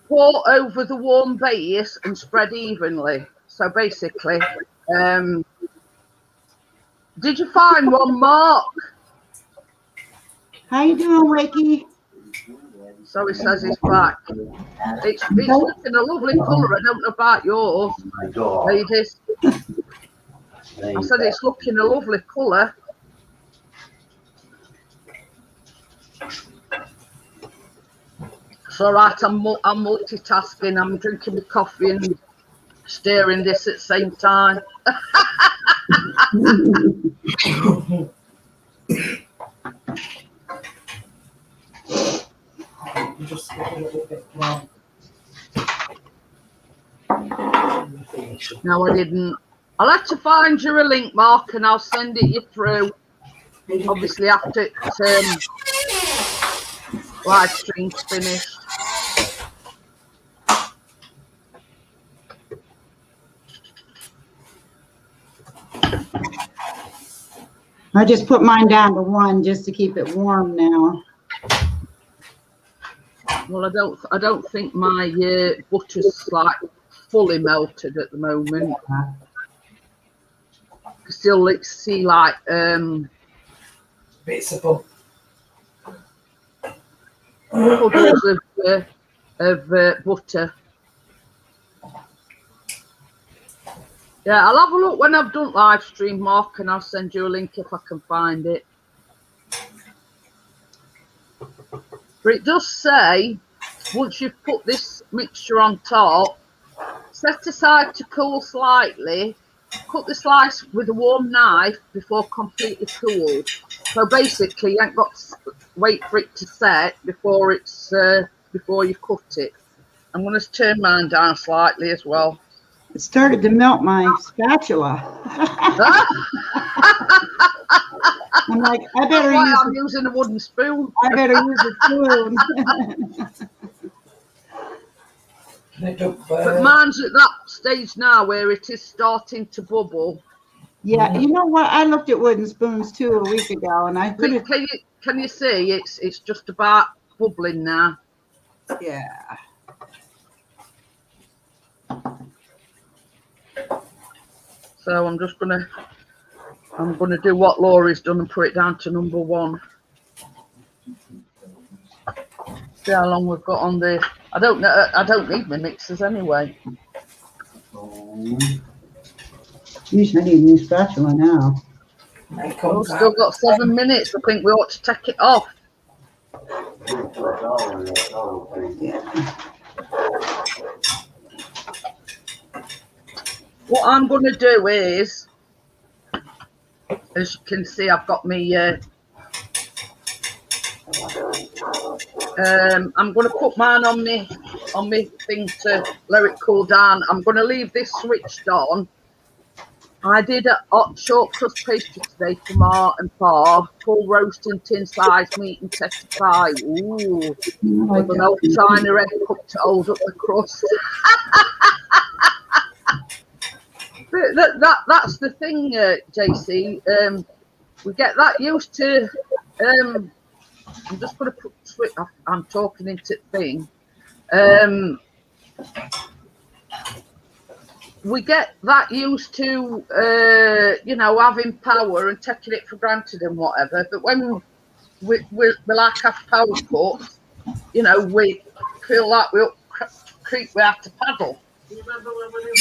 pour over the warm base and spread evenly. So basically, did you find one, Mark? How you doing, Wakey? So he says he's back. It's looking a lovely colour. I don't know about yours, My dog. ladies. I said it's looking a lovely colour. It's all right. I'm multitasking. I'm drinking my coffee and stirring this at the same time. Just a little bit more. No, I didn't. I'll have to find you a link, Mark, and I'll send it you through. Obviously, after live stream's finished. I just put mine down to 1 just to keep it warm now. Well, I don't think my butter's like fully melted at the moment. Still see like bits of butter. Puddles of butter. Yeah, I'll have a look when I've done live stream, Mark, and I'll send you a link if I can find it. But it does say, once you've put this mixture on top, set aside to cool slightly, cut the slice with a warm knife before completely cooled. So basically, you ain't got to wait for it to set before it's before you cut it. I'm going to turn mine down slightly as well. It started to melt my spatula. I'm like, I better use. I'm using a wooden spoon. I better use a spoon. But mine's at that stage now where it is starting to bubble. Yeah, you know what? I looked at wooden spoons too a week ago, and I couldn't. Can you see? It's just about bubbling now. Yeah. So I'm gonna do what Laurie's done and put it down to number 1. See how long we've got on this. I don't know. I don't need my mixers anyway. Geez, I need a new spatula now. We've still got 7 minutes. I think we ought to take it off. Yeah. What I'm going to do is, as you can see, I've got me. I'm going to put mine on me thing to let it cool down. I'm going to leave this switched on. I did a hot short crust pastry today for Ma and Pa, full roast and tin size meat and tester pie. Ooh, with an old china red cup to hold up the crust. But that's the thing, JC. We get that used to. I'm just going to put switch. I'm talking into thing. We get that used to, having power and taking it for granted and whatever. But when we like our power cuts, we feel like we have to paddle. Do you remember when we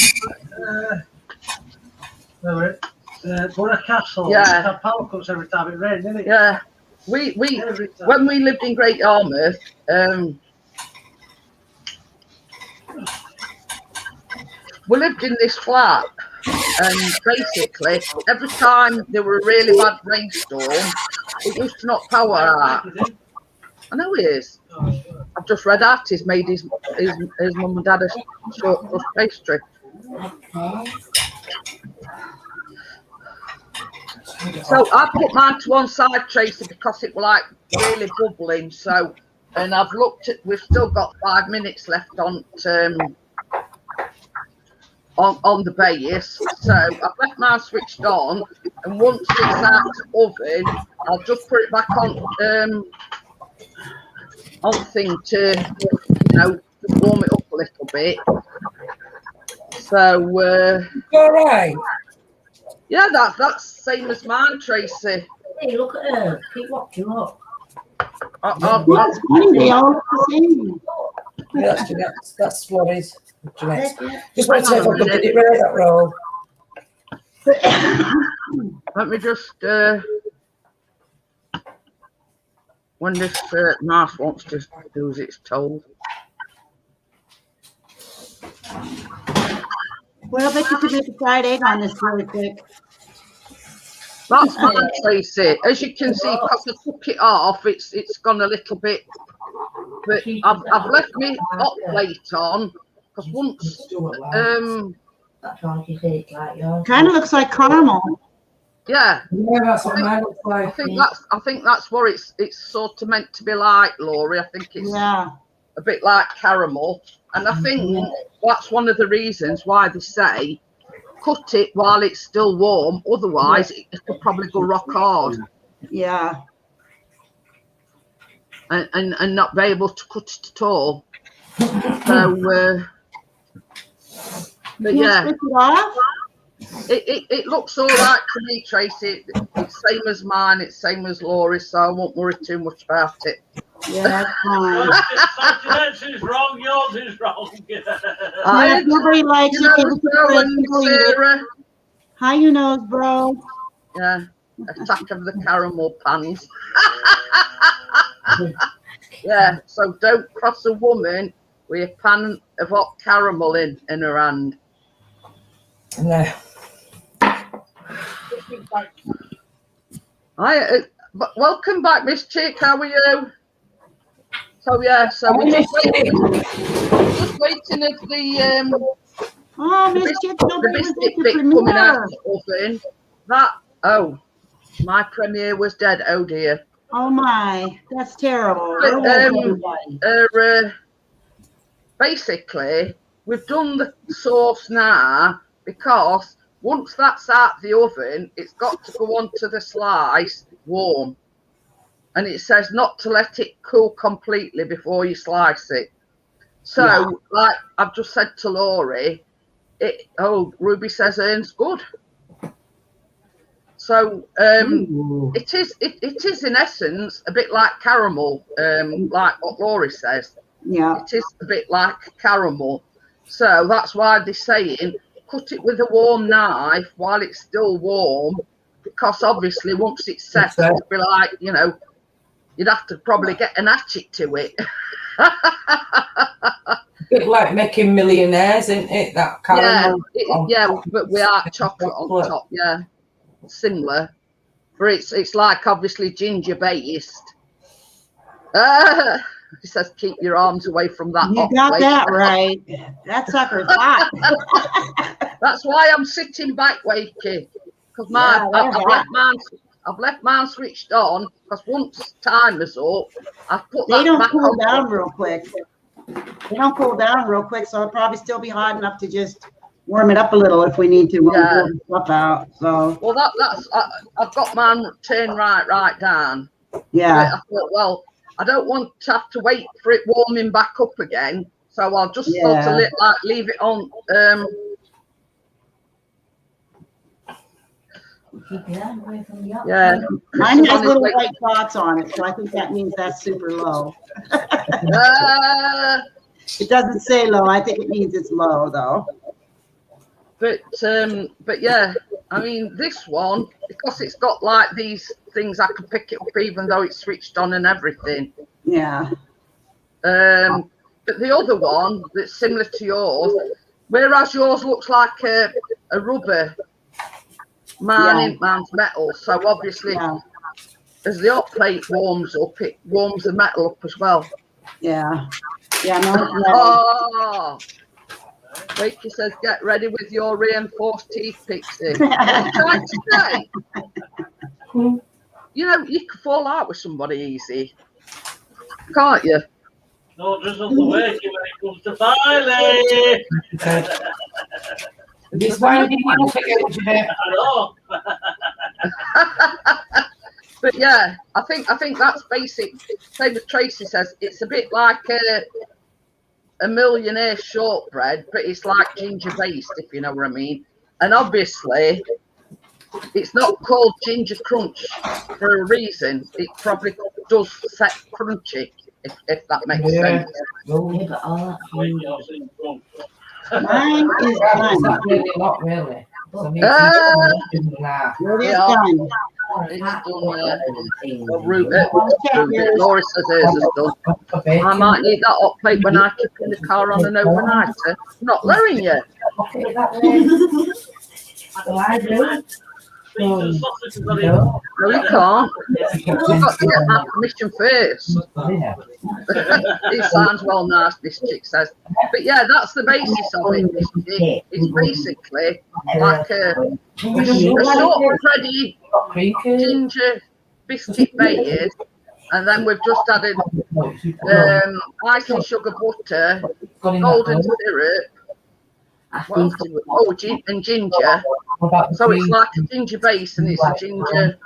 were at Borough Castle? Yeah. We had power cuts every time it rained, didn't it? Yeah. We when we lived in Great Yarmouth, we lived in this flat, and basically every time there were a really bad rainstorm, it used to knock power out. I know he is. I've just read out he's made his mum and dad a short crust pastry. So I put mine to one side, Tracy, because it was like really bubbling. So, and I've looked at. We've still got 5 minutes left on the base. So I've left mine switched on, and once it's out of oven, I'll just put it back on thing to warm it up a little bit. So all right. Yeah, that's same as mine, Tracy. Hey, look at her. Keep watching up. That's funny, they all look the same. Yeah, that's Jeanette. That's what it is. Jeanette. Yeah. Just want to say if I did it right, that roll. Let me just when this mouse wants to do as it's told. Well, I bet you could make a fried egg on this really quick. That's fine, Tracy. As you can see, because I took it off, it's gone a little bit. But I've left my hot plate on because once That's all you say, like yours. Kind of looks like caramel. yeah. Yeah, that's what mine looks like. I think that's what it's sort of meant to be like, Laurie. I think it's a bit like caramel, and I think that's one of the reasons why they say cut it while it's still warm. Otherwise, it could probably go rock hard. Yeah. And not be able to cut it at all. So, but yeah. Switch it off? It looks all right to me, Tracy. It's same as mine. It's same as Laura's, so I won't worry too much about it. Yeah, that's fine. Jeanette's is wrong, yours is wrong. Yeah, if nobody likes You it, know, give it to Tracy, delete it. Sarah. How you knows, bro? Yeah, attack of the caramel pans. Yeah, so don't cross a woman with a pan of hot caramel in her hand. No. But welcome back, Miss Chick. How are you? So yeah, so we're just waiting at the Oh, Miss Chick, the nobody was biscuit at the bit coming out premiere. of the oven. My premiere was dead. Oh dear. Oh my, that's terrible. Basically, we've done the sauce now because once that's out the oven, it's got to go onto the slice warm. And it says not to let it cool completely before you slice it. So, like I've just said to Laurie, Ruby says hers good. So it is in essence a bit like caramel, like what Laurie says. Yeah. It is a bit like caramel. So that's why they're saying cut it with a warm knife while it's still warm, because obviously once it's set, it'll be like, you know, you'd have to probably get an hatchet to it. A bit like making millionaires, isn't it? That caramel. But without chocolate on top. Yeah, similar. But it's like obviously ginger based. It says keep your arms away from that. You got that right. That sucker's hot. That's why I'm sitting back, Wakey, because I've left mine switched on, because once time is up, I've put They that don't back cool on. down real quick. They don't cool down real quick, so it'll probably still be hot enough to just warm it up a little if we need to when we pull the stuff out. So well, that's I've got mine turned right down. yeah. But I thought, well, I don't want to have to wait for it warming back up again, so I'll just sort of leave it on. Yeah, Mine has little white dots on it, so I think that means that's super low. It doesn't say low. I think it means it's low though. But yeah, I mean this one, because it's got like these things, I can pick it up even though it's switched on and everything. Yeah. But the other one that's similar to yours, whereas yours looks like a rubber. Mine's metal, so obviously as the hot plate warms up, it warms the metal up as well. Yeah. Yeah, no. Oh, Wakey says, get ready with your reinforced teeth, Pixie. I'm trying to say, you know, you can fall out with somebody easy, can't you? No, just on the Wakey when it comes to filing. This one did you forget what you did? I know. But yeah, I think that's basic. Same as Tracy says, it's a bit like a millionaire shortbread, but it's like ginger based, if you know what I mean. And obviously, it's not called ginger crunch for a reason. It probably does set crunchy, if that makes sense. Mine is done. Not really. So It is done. It's done. Laura says hers is done. I might need that hot plate when I keep in the car on an overnighter. I'm not letting you. No, No, you can't. You've got to get my permission first. It sounds well nice, this chick says. But yeah, that's the basis of it. It's basically like a shortbready ginger biscuit base, and then we've just added icing sugar butter, golden syrup, and ginger. So it's like a ginger base, and it's a ginger,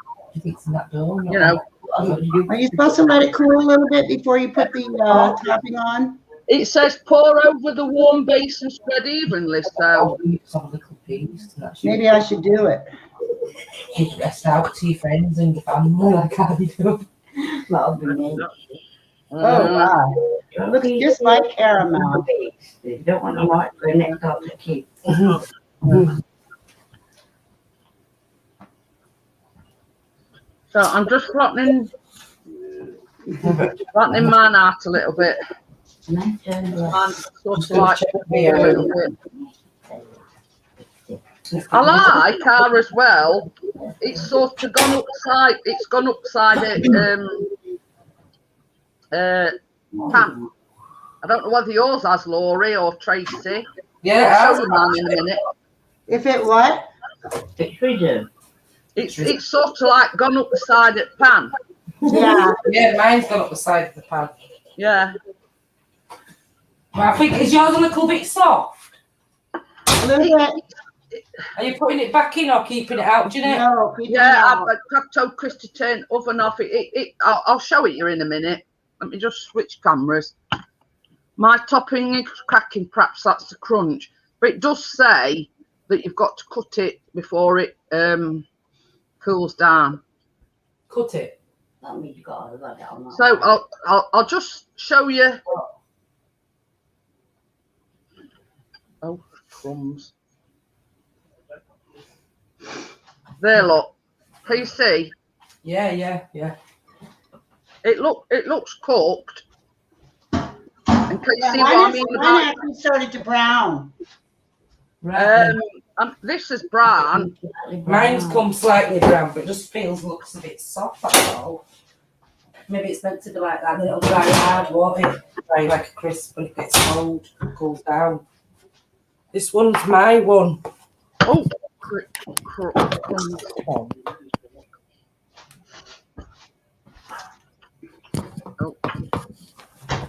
you know. Are you supposed to let it cool a little bit before you put the topping on? It says pour over the warm base and spread evenly. So peace. And that's Maybe I should do it. you rest out to your friends and your family like I do. That'll be me. Oh, wow. Looks just like caramel. You don't want to watch the next door to keep. So I'm just flattening mine out a little bit. Nice turn, Mine bless. sort of like a little bit. I like our as well. It's sort of gone upside. It's gone upside pan. I don't know whether yours has, Laurie or Tracy. Yeah, I'll show you mine in a minute. If it what? It's rhythm. It's sort of like gone up the side of the pan. Yeah. yeah, mine's gone up the side of the pan. Yeah. Well, I think, is yours a little bit soft? A little bit. Are you putting it back in or keeping it out, Jeanette? No, keep it Yeah, out. I've told Chris to turn oven off. I'll show it you in a minute. Let me just switch cameras. My topping is cracking, perhaps that's the crunch. But it does say that you've got to cut it before it cools down. Cut it. That means you got to let it on. So I'll just show you. Oh, crumbs. There, look. Can you see? Yeah. It looks cooked. And can you Yeah, see what I mean mine about? actually started to brown. Right. This is brown. Mine's come slightly brown, but it just looks a bit soft, that's all. Maybe it's meant to be like that, then it'll dry hard, won't it? Dry like a crisp when it gets cold, cools down. This one's my one. Oh, oh.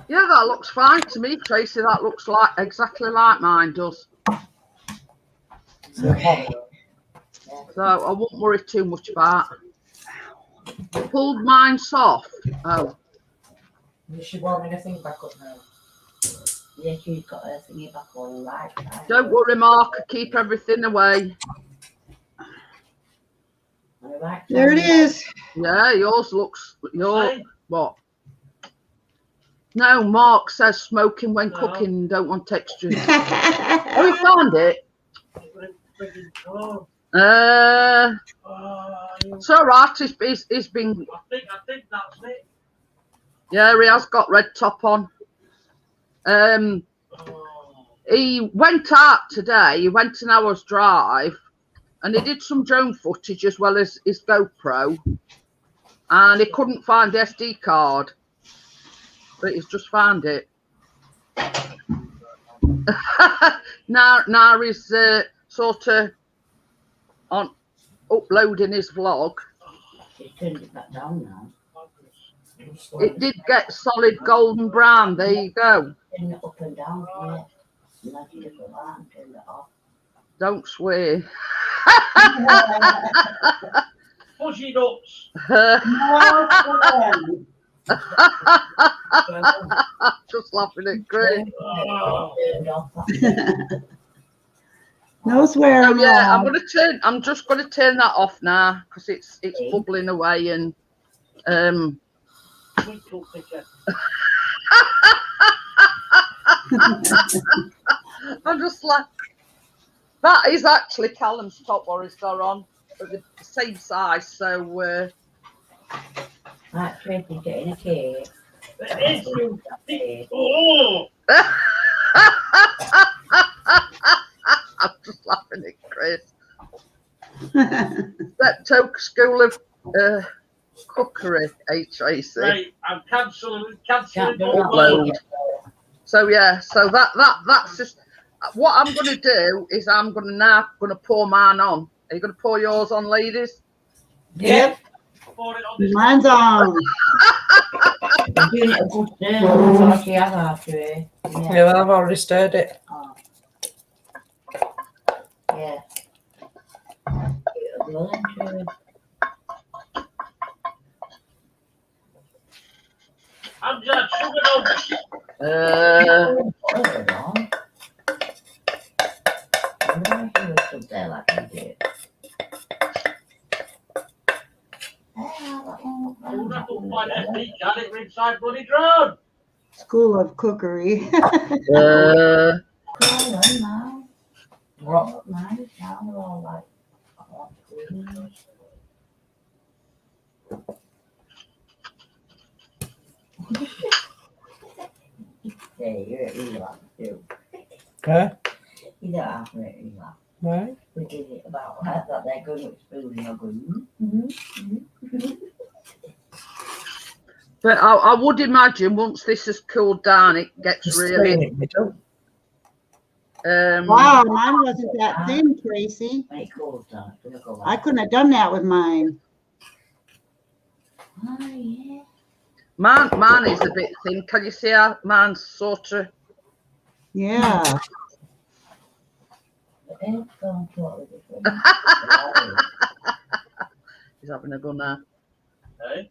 Yeah, that looks fine to me, Tracy. That looks like exactly like mine does. So I won't worry too much about. I pulled mine soft. Oh. Is she warming her thing back up now? Yeah, she's got her thingy back on right. Don't worry, Mark. I keep everything away. Right, There it is. Yeah, yours looks. What? No, Mark says smoking when cooking, don't want texture. Oh, you found it? It's all right. He's been. I think that's it. Yeah, he has got red top on. He went out today. He went an hour's drive, and he did some drone footage as well as his GoPro, and he couldn't find the SD card, but he's just found it. now he's sort of on uploading his vlog. She turned it back down now. It did get solid golden brown. There you go. Turn it up and down, yeah. And I did it for that and turned it off. Don't swear. Fuzzy nuts. Just laughing at Chris. Turned off. No swearing. Oh yeah, I'm just gonna turn that off now because it's bubbling away and I'm just like, that is actually Callum's top Boris are on, but the same size. So Right, Tracy's getting a cake. Oh, I'm just laughing at Chris. That Toke School of Cookery, Tracy. right, I'm cancelling Upload. So yeah, so that's just what I'm gonna do is I'm gonna pour mine on. Are you gonna pour yours on, ladies? Yep. Mine's on. I'm doing it a good turn before she has after it. Yeah, well, I've already stirred it. Oh. Yeah. It'll go into it. I'm just sugar over. Put it on. I'm going to do some there like you did. You'll have to find FD, Janet, we're inside bloody drone. School of Cookery. What? Mine down they're all like hot greens. Yeah, you're at Ela too. Huh? You don't have to at Ela. Right. We did it about that they're going with spoon and I'm going, But I would imagine once this has cooled down, it gets Just really. in the middle. Wow, mine wasn't that thin, Tracy. when it cools down, it's gonna go I like, couldn't have done that with mine. oh yeah. Mine is a bit thin. Can you see how mine's sort of? Yeah. The eggs gone totally different. He's having a go now. Hey?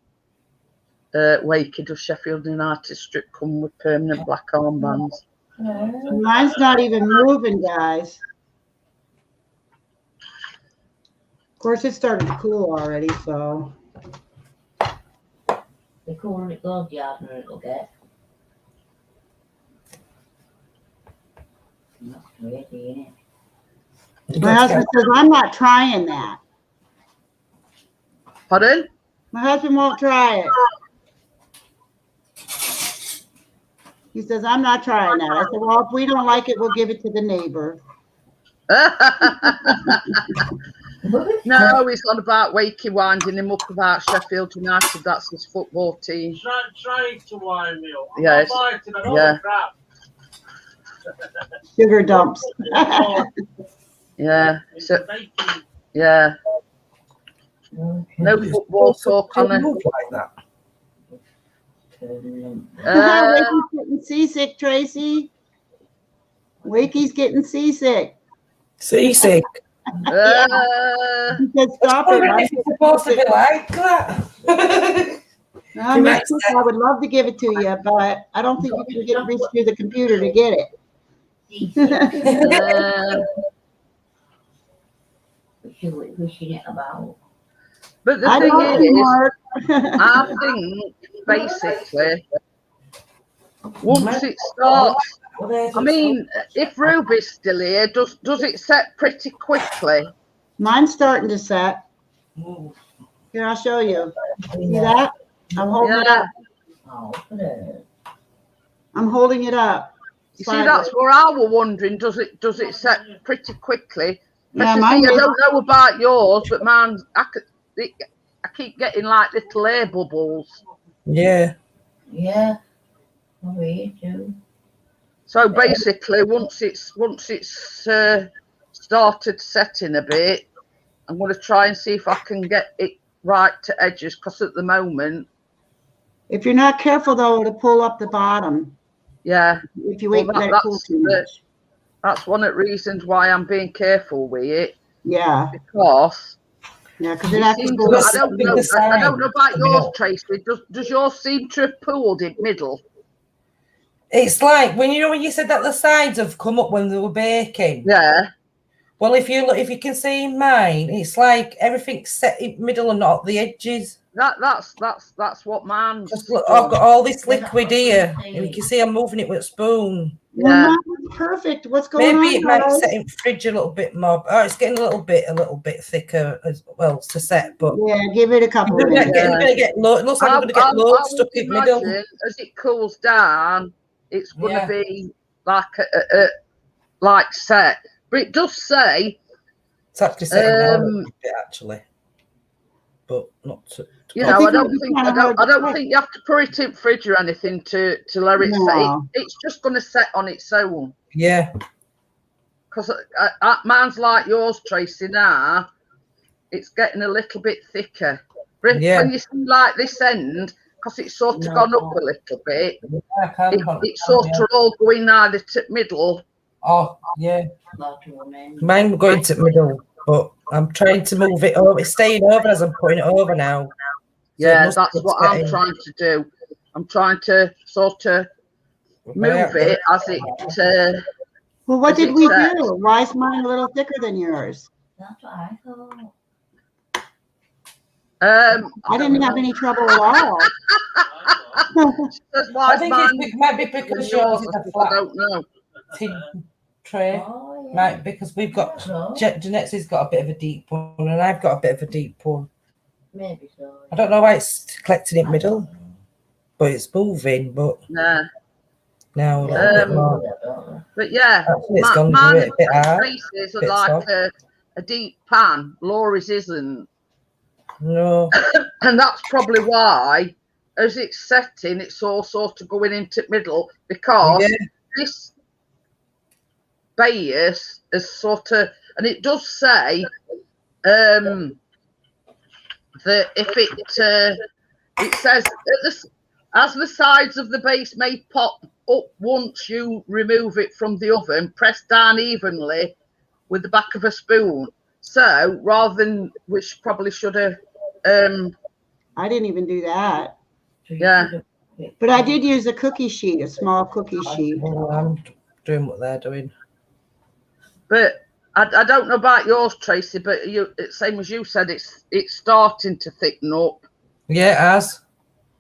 Wakey, does Sheffield United strip come with permanent black armbands? Mine's not even moving, guys. Of course, it started to cool already, so. The cooler it goes, the harder it'll get. That's crazy, isn't it? My husband says, I'm not trying that. Pardon? My husband won't try it. He says, I'm not trying that. I said, well, if we don't like it, we'll give it to the neighbor. No, he's on about Wakey winding him up about Sheffield United. That's his football team. Trying to wind me up. Yes. I don't Yeah. crap. Sugar dumps. Yeah. So, Baking. yeah. No football talk on it. Move like that. Wakey's getting seasick, Tracy. Wakey's getting seasick. Seasick. He said, stop it. It's supposed to be like that. Next week, I would love to give it to you, but I don't think you can get reach through the computer to get it. Wishing it about. But the I thing love you, is, Mark. I think basically, once it starts, I mean, if Ruby's still here, does it set pretty quickly? Mine's starting to set. Here, I'll show you. See that? I'm holding it up. Oh, look at it. I'm holding it up. You see, that's what I was wondering. Does it set pretty quickly? Yeah, See, mine I is. don't know about yours, but mine's I keep getting like little air bubbles. Yeah. Yeah. Over here too. So basically, once it's started setting a bit, I'm going to try and see if I can get it right to edges. Because at the moment, If you're not careful, though, it'll pull up the bottom. yeah, If you wait for that to cool too much. that's one of the reasons why I'm being careful with it. Yeah, Because yeah, because it it has to seems, pull up. I don't know about yours, Tracy. Does yours seem to have pulled in middle? It's like when you said that the sides have come up when they were baking. Yeah. Well, if you can see in mine, it's like everything's set in middle and not the edges. That's what mine's. Just look, I've got all this liquid here, and you can see I'm moving it with a spoon. Well, Yeah. mine was perfect. What's going on? Maybe it might guys? set in fridge a little bit more. Oh, it's getting a little bit thicker as well to set, but Yeah, give it a couple of you're minutes. gonna get it looks like you're gonna get loads stuck in the middle. As it cools down, it's going to Yeah. be like like set. But it does say, It's actually setting down a little bit actually, but not to. you I know, think I don't it'd be think kinda hard to think you have to put it in fridge or anything to let it set. No. It's just going to set on its own. Yeah. Because mine's like yours, Tracy. Now it's getting a little bit thicker. But Yeah. when you see like this end, because it's sort of gone up a little bit, it's sort of all going either to middle. Oh yeah. About to remain. Mine going to middle, but I'm trying to move it over. It's staying over as I'm putting it over now. So Yeah, it must that's be what I'm setting. trying to do. I'm trying to sort of move it as it. Well, what As did it we says. do? Why is mine a little thicker than yours? That's what I thought. I didn't have any trouble at all. Says, why I is think mine it might be because yours is a I flat don't know. tin tray. Oh, yeah. Might because we've got So, Jeanette's has got a bit of a deep one, and I've got a bit of a deep one. maybe so. I don't know why it's collecting in middle, but it's moving. But Yeah. now a little bit Um, more. But yeah, Actually, it's gone mine a bit hard. Tracy's are bit like soft. a deep pan. Laura's isn't. No, And that's probably why, as it's setting, it's all sort of going into middle, because yeah, this base is sort of, and it does say that if it says as the sides of the base may pop up once you remove it from the oven, press down evenly with the back of a spoon. So rather than, which probably should have, I didn't even do that. Yeah. But I did use a cookie sheet, a small cookie sheet. well, I'm doing what they're doing. but I don't know about yours, Tracy, but same as you said, it's starting to thicken up. Yeah, it has.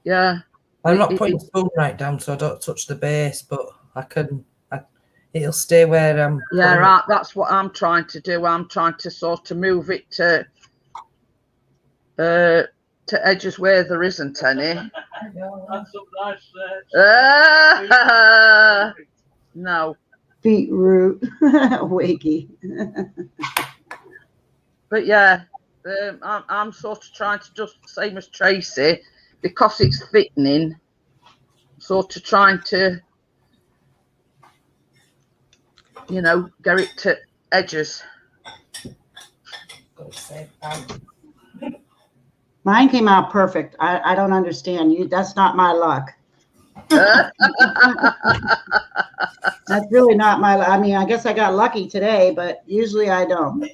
Yeah. I'm not putting the spoon right down so I don't touch the base, but I can. It'll stay where I'm. Yeah, right. That's what I'm trying to do. I'm trying to sort of move it to edges where there isn't any. That's some nice. No. Beetroot, wakey. But yeah, I'm sort of trying to just same as Tracy, because it's thickening, sort of trying to, get it to edges. Mine came out perfect. I don't understand you. That's not my luck. That's really not my. I mean, I guess I got lucky today, but usually I don't.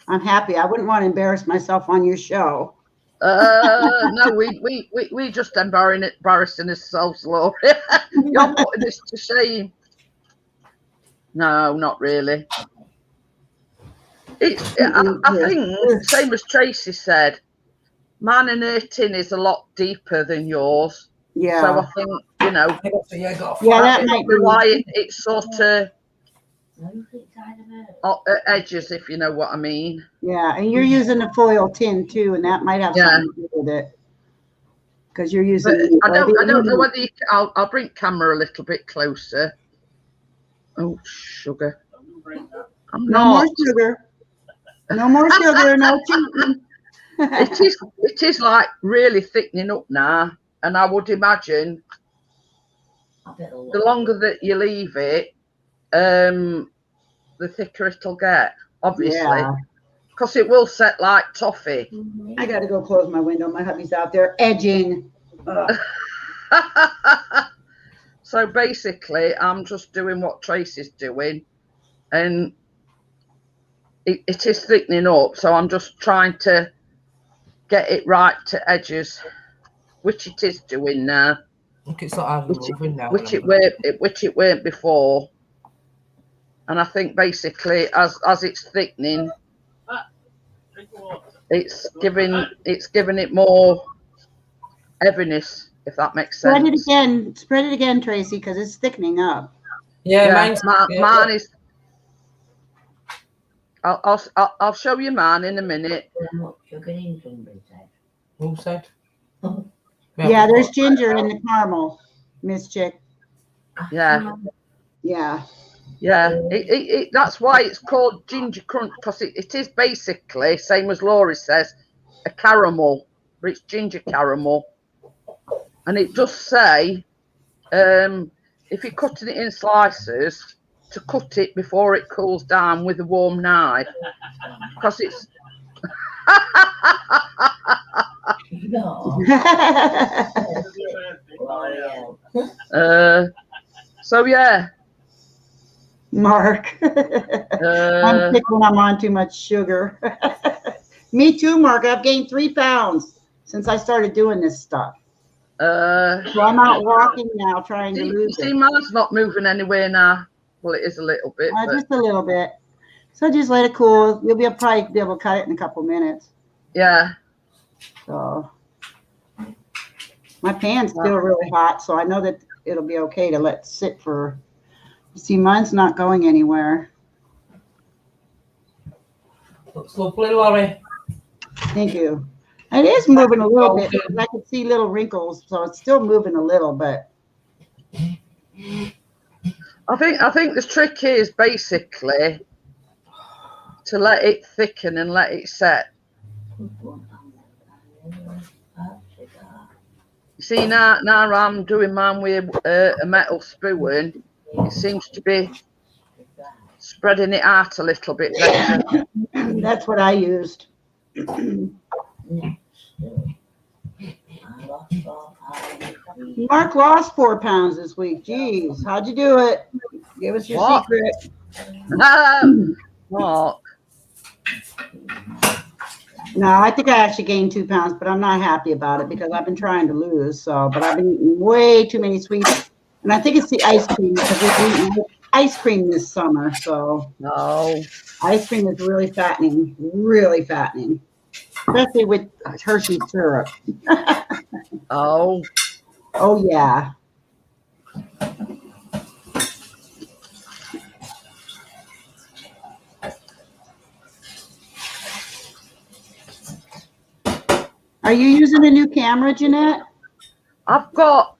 I'm happy. I wouldn't want to embarrass myself on your show. No, we just embarrassing ourselves, Laura. You're putting this to shame. No, not really. I think, same as Tracy said, mine and her tin is a lot deeper than yours. Yeah. So I think, that might be why it's sort of edges, if you know what I mean. Yeah, and you're using the foil tin too, and that might have something to do with it. Because you're using. I don't know whether I'll bring camera a little bit closer. Oh, sugar. No more sugar. No more sugar. No cheating. It is like really thickening up now, and I would imagine the longer that you leave it, the thicker it'll get. Obviously, because it will set like toffee. I got to go close my window. My hubby's out there edging. So basically, I'm just doing what Tracy's doing, and it is thickening up. So I'm just trying to get it right to edges, which it is doing now. It's not moving now. Which it weren't before. And I think basically, as it's thickening, it's giving it more heaviness, if that makes sense. Spread it again, Tracy, because it's thickening up. Yeah, mine is. I'll show you mine in a minute. Who said? Yeah, there's ginger in the caramel, Miss Chick. Yeah. Yeah. Yeah, that's why it's called ginger crunch, because it is basically, same as Laurie says, a caramel, but it's ginger caramel. And it does say, if you're cutting it in slices, to cut it before it cools down with a warm knife, because it's... So yeah. Mark. I'm sick when I'm on too much sugar. Me too, Mark. I've gained 3 pounds since I started doing this stuff. So I'm out walking now, trying to You lose see, it. mine's not moving anywhere now. Well, it is a little bit, but Just a little bit. So just let it cool. You'll probably be able to cut it in a couple minutes. yeah. So my pan's still really hot, so I know that it'll be okay to let sit for. You see, mine's not going anywhere. Looks lovely, Laurie. Thank you. It is moving a little bit. I can see little wrinkles, so it's still moving a little, but I think the trick is basically to let it thicken and let it set. You see, now I'm doing mine with a metal spoon. It seems to be spreading it out a little bit better. that's what I used. Mark lost 4 pounds this week. Jeez, how'd you do it? Give us your secret. Mark. No, I think I actually gained 2 pounds, but I'm not happy about it because I've been trying to lose. So, but I've been eating way too many sweets, and I think it's the ice cream because we've been eating ice cream this summer. So, No. ice cream is really fattening, especially with Hershey syrup. Oh. Oh yeah. Are you using a new camera, Jeanette? I've got.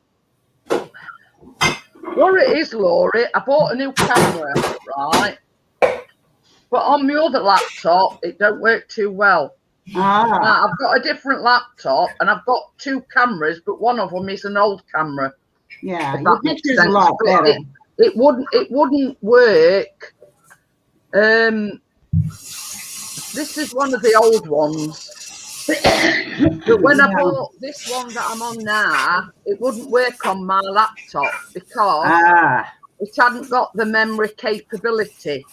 What it is, Laurie, I bought a new camera, right? But on my other laptop, it don't work too well. Now, I've got a different laptop and I've got 2 cameras, but one of them is an old camera. Yeah, your picture's a lot But better. It wouldn't work. This is one of the old ones. But when I bought this one that I'm on now, it wouldn't work on my laptop because it hadn't got the memory capability.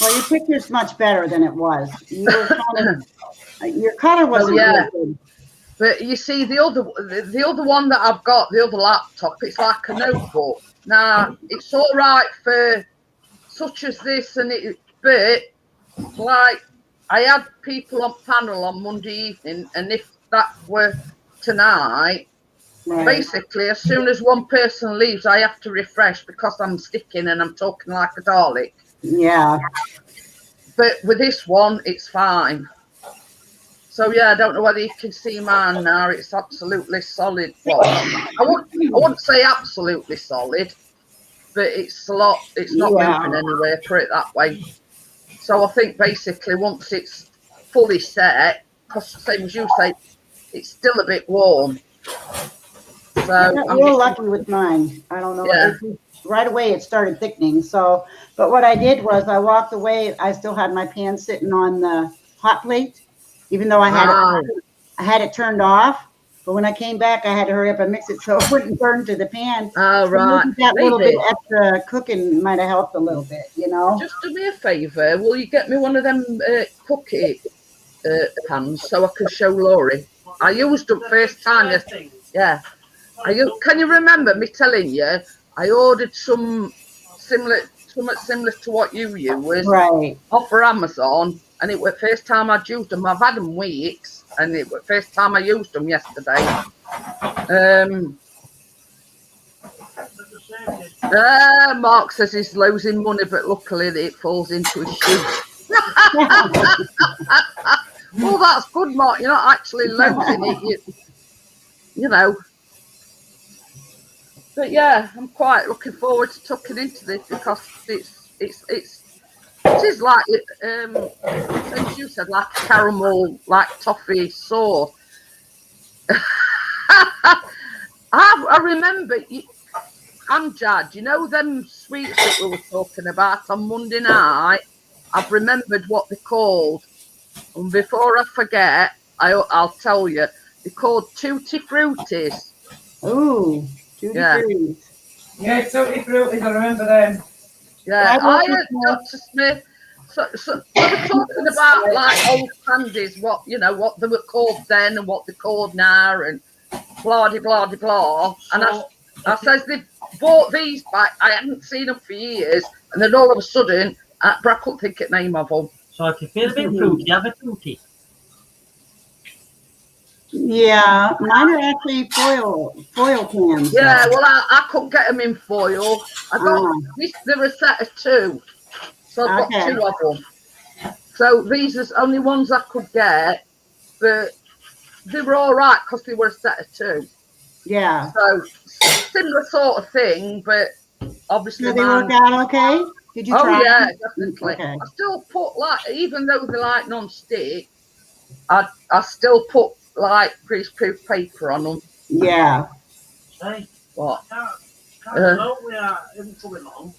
Well, your picture's much better than it was. You were your color wasn't really good. But you see, the other one that I've got, the other laptop, it's like a notebook. Now, it's all right for such as this, but like I had people on panel on Monday evening, and if that were tonight, basically, as soon as one person leaves, I have to refresh because I'm sticking and I'm talking like a Dalek. Yeah. But with this one, it's fine. So yeah, I don't know whether you can see mine now. It's absolutely solid. Well, I wouldn't say absolutely solid, but it's a lot. It's not moving anywhere. Put it that way. So I think basically once it's fully set, because same as you say, it's still a bit warm. So I'm real lucky with mine. I don't know. Yeah. Right away it started thickening. So, but what I did was I walked away. I still had my pan sitting on the hot plate, even though I had it turned off. But when I came back, I had to hurry up and mix it so it wouldn't burn to the pan. Oh, so right. That little bit extra cooking might have helped a little bit, you know. Just do me a favour. Will you get me one of them cookie pans so I can show Laurie? I used them first time. Yeah. Can you remember me telling you I ordered something similar to what you use off of Amazon, and it was the first time I'd used them. I've had them weeks, and it was the first time I used them yesterday. Mark says he's losing money, but luckily it falls into his shoe. Well, that's good, Mark. You're not actually losing it, you know. But yeah, I'm quite looking forward to tucking into this because it is like as you said, like a caramel, like toffee sauce. I remember Amjad, you know them sweets that we were talking about on Monday night. I've remembered what they're called, and before I forget, I'll tell you. They're called Tutti Fruities. Ooh. Fruities. Yeah, Tutti Fruities, I remember them. Yeah, I heard Dr. Smith. So we were talking about like old candies, what they were called then and what they're called now, and blah de blah de blah. And I says they bought these back. I hadn't seen them for years, and then all of a sudden, but I couldn't think of the name of them. So if you feel a bit fruity, have a fruity. Yeah, mine are actually foil cans. Yeah, well, I couldn't get them in foil. I got they're a set of 2, so I've got 2 of them. So these are the only ones I could get, but they were all right because they were a set of 2. Yeah. So similar sort of thing, but obviously. Did they work out okay? Did you try? Oh yeah, them? definitely. Okay. I still put even though they're like non-stick, I still put like greaseproof paper on them. Yeah. Hey, What? can't know we are even coming along.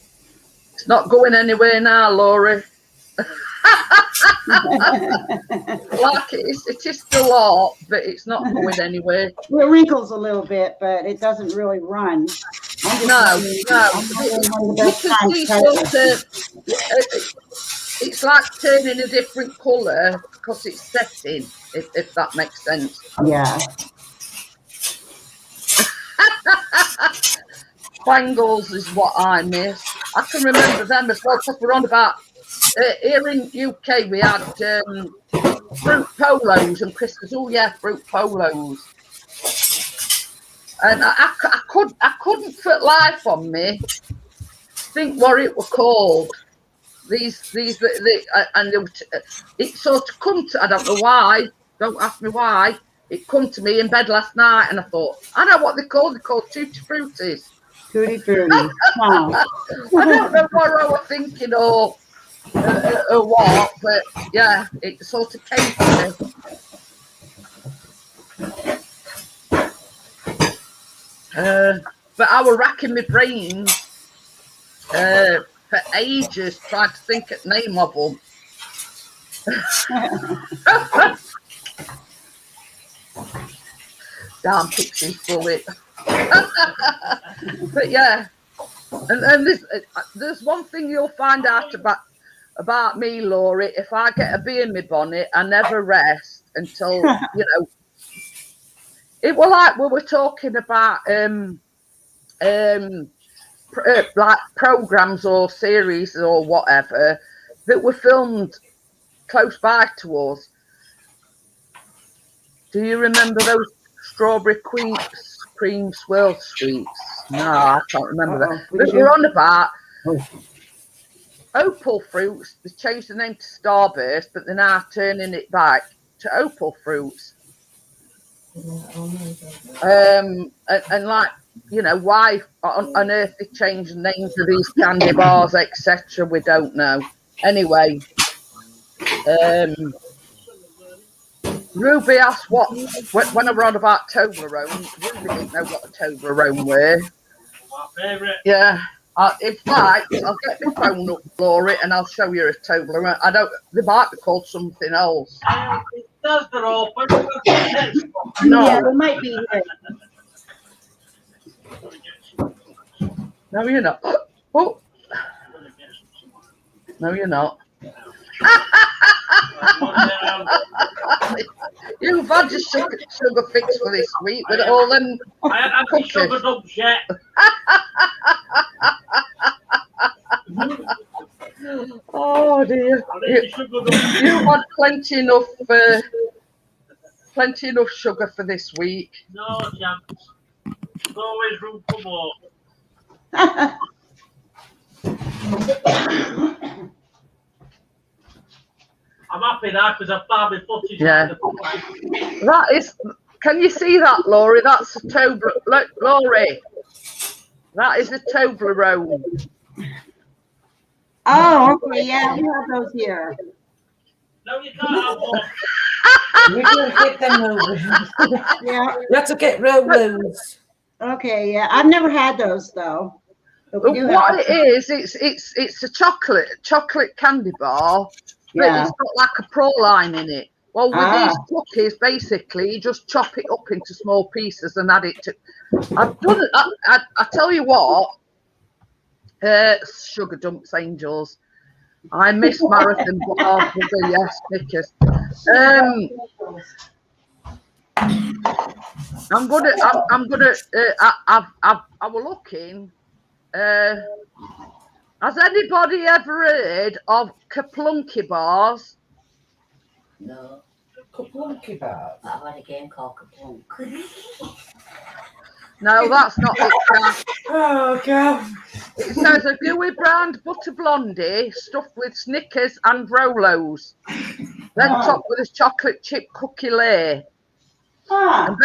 It's not going anywhere now, Laurie. Like it is still hot, but it's not going anywhere. Well, it wrinkles a little bit, but it doesn't really run. No. It's like turning a different colour because it's setting, if that makes sense. Yeah. Bangles is what I miss. I can remember them as well because we're on about here in UK we had fruit polos and Chris goes, oh yeah, fruit polos. And I couldn't for life on me think what it were called. These and it sort of come to, I don't know why, don't ask me why, it come to me in bed last night and I thought, I know what they're called Tutti Fruities. Tutti Frutti. Wow. I don't know what I was thinking or what, but yeah, it sort of came to me. But I was racking my brains for ages trying to think of the name of them. Damn Pixie's bullet. But yeah, and there's one thing you'll find out about me, Laurie. If I get a bee in my bonnet, I never rest until, you know. It was like we were talking about like programs or series or whatever that were filmed close by to us. Do you remember those strawberry cream swirl sweets? No, I can't remember that. But we're on about opal fruits. They changed the name to Starburst, but they're now turning it back to opal fruits. And like, you know, why on earth they changed the names of these candy bars, etc. We don't know. Anyway, Ruby asked when I wrote about Toblerone. Ruby didn't know what a Toblerone were. My favourite. Yeah. In fact, I'll get my phone up, Laurie, and I'll show you a Toblerone. They might be called something else. It does the all. No. Yeah, it might be. No, you're not. Oh. No, you're not. You've had your sugar fix for this week with all them. I haven't had my sugar dumps yet. Oh dear. You've had plenty enough sugar for this week. No chance. There's always room for more. I'm happy now because I've found my footage. Yeah. That is. Can you see that, Laurie? That's a Toblerone. Laurie, that is a Toblerone. Oh, okay. Yeah, we have those here. No, you can't have one. We don't get them over. Yeah. You have to get real loose. Okay. Yeah, I've never had those though. But we do What have. it is, it's a chocolate candy bar, but Yeah. it's got like a praline in it. Well, with these cookies, basically, you just chop it up into small pieces and add it to. I've done it. I tell you what, sugar dumps, angels. I miss marathon bars. Yes, Snickers. I'm gonna. I was looking. Has anybody ever heard of Kaplunky bars? No, Kaplunky bars. I've had a game called Kaplunk. No, that's not it, Kath. Oh god. It says a gooey brown butter blondie stuffed with Snickers and Rolos, then topped with a chocolate chip cookie layer. Huh.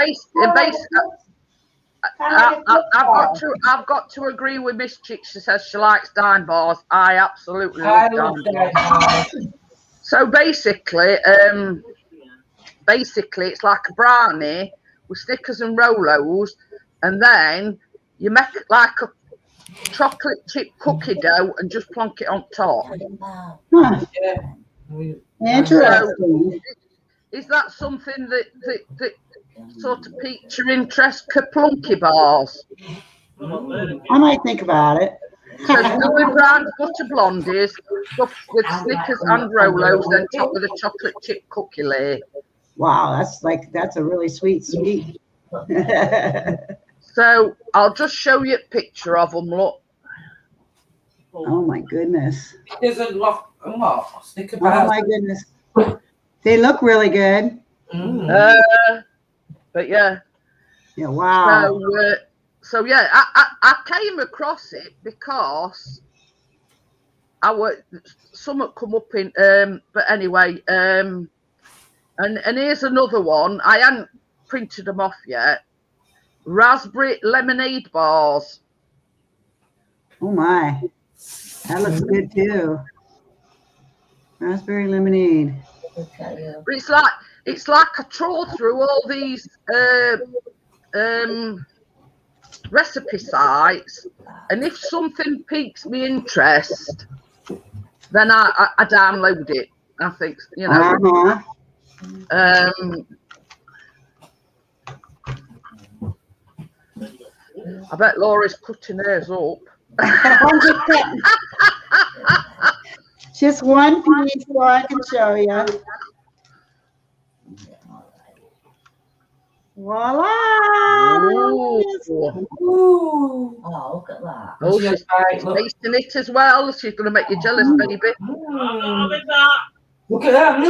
I've got to agree with Miss Chick. She says she likes dime bars. I absolutely I love love dime bars. that. So basically, it's like a brownie with Snickers and Rolos, and then you make it like a chocolate chip cookie dough and just plonk it on top. Huh. Yeah. Interesting. Is that something that sort of piqued your interest? Kaplunky bars. I might think about it. So gooey brown butter blondies stuffed with Snickers and Rolos, then topped with a chocolate chip cookie layer. Wow, that's a really sweet. So I'll just show you a picture of them. Look. Oh my goodness. There's a lot. What? Snicker Oh bars. my goodness. They look really good. But yeah. Yeah. Wow. So yeah, I came across it because something come up in but anyway, and here's another one. I hadn't printed them off yet. Raspberry lemonade bars. Oh my. That looks good too. Raspberry lemonade. It's like I troll through all these recipe sites, and if something piques me interest, then I download it. I think, you know. I bet Laura's cutting hers up. Just one piece so I can show you. Voila! Ooh. Oh, look at that. Oh, she's tasting it as well. She's going to make you jealous, baby. Look at that.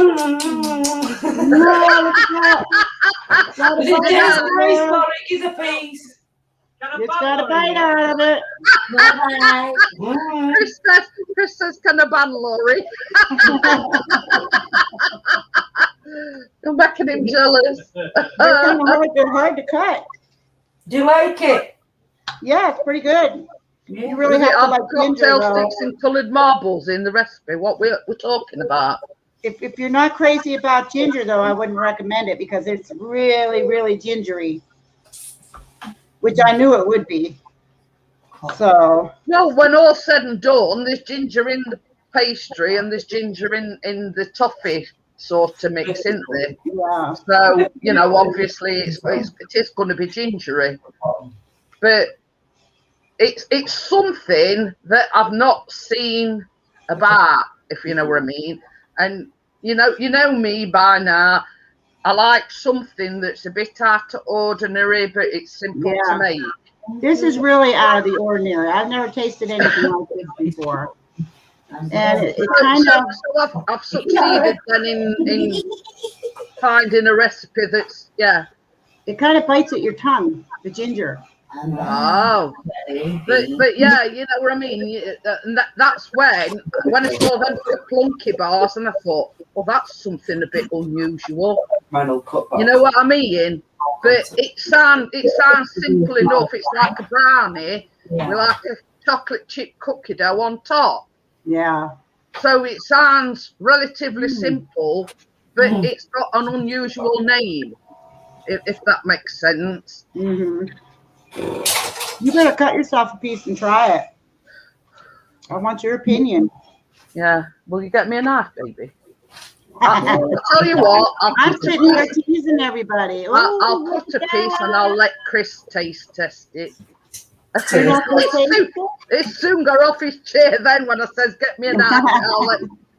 Is a piece. It's got a bite out of it. Bye. Chris says, can I ban Laurie? You're making him jealous. They're hard to cut. Do you like it? Yeah, it's pretty good. You really have to like ginger, cocktail sticks and coloured marbles in the recipe. What we're talking about. If you're not crazy about ginger, though, I wouldn't recommend it because it's really, really gingery, which I knew it would be. So. Well, when all's said and done, there's ginger in the pastry and there's ginger in the toffee sort of mix, isn't there? Yeah. So, you know, obviously it is going to be gingery. But it's something that I've not seen about, if you know what I mean. And you know me by now. I like something that's a bit out of ordinary, but it's simple to make. This is really out of the ordinary. I've never tasted anything like this before. And it kind of. So I've succeeded then in finding a recipe that's It kind of bites at your tongue, the ginger. Oh, but yeah, you know what I mean. And that's when I saw them plunky bars, and I thought, well, that's something a bit unusual. You know what I mean? But it sounds simple enough. It's like a brownie with like a chocolate chip cookie dough on top. Yeah. So it sounds relatively simple, but it's got an unusual name, if that makes sense. Mm-hmm. You better cut yourself a piece and try it. I want your opinion. Yeah. Will you get me a knife, baby? I'll tell you what. I'm sitting here teasing everybody. I'll cut a piece and I'll let Chris taste test it. He's soon got off his chair then when I says get me a knife.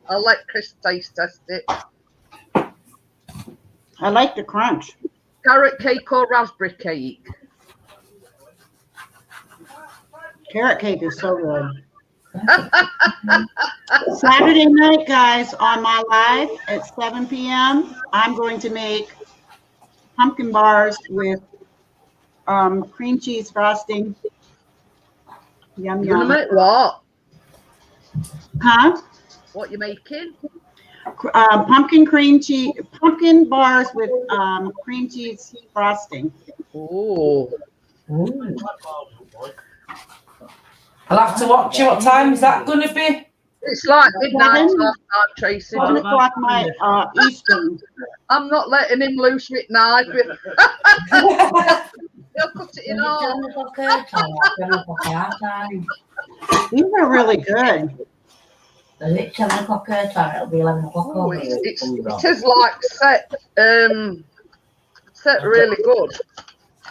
I'll let Chris taste test it. I like the crunch. Carrot cake or raspberry cake? Carrot cake is so good. Saturday night, guys, on my live at 7 p.m., I'm going to make pumpkin bars with cream cheese frosting. Yum, You're gonna yum. make what? Huh? What you making? Pumpkin bars with cream cheese frosting. Oh, I'll have to watch it. What time is that going to be? it's like midnight last night, Tracy. 1 o'clock my Eastern. I'm not letting him loose with knife. He'll cut it in half. 7 o'clock her time, 7 o'clock our time. These are really good. Is it 7 o'clock her time? It'll be 11 o'clock Oh, over here. it is like set really good.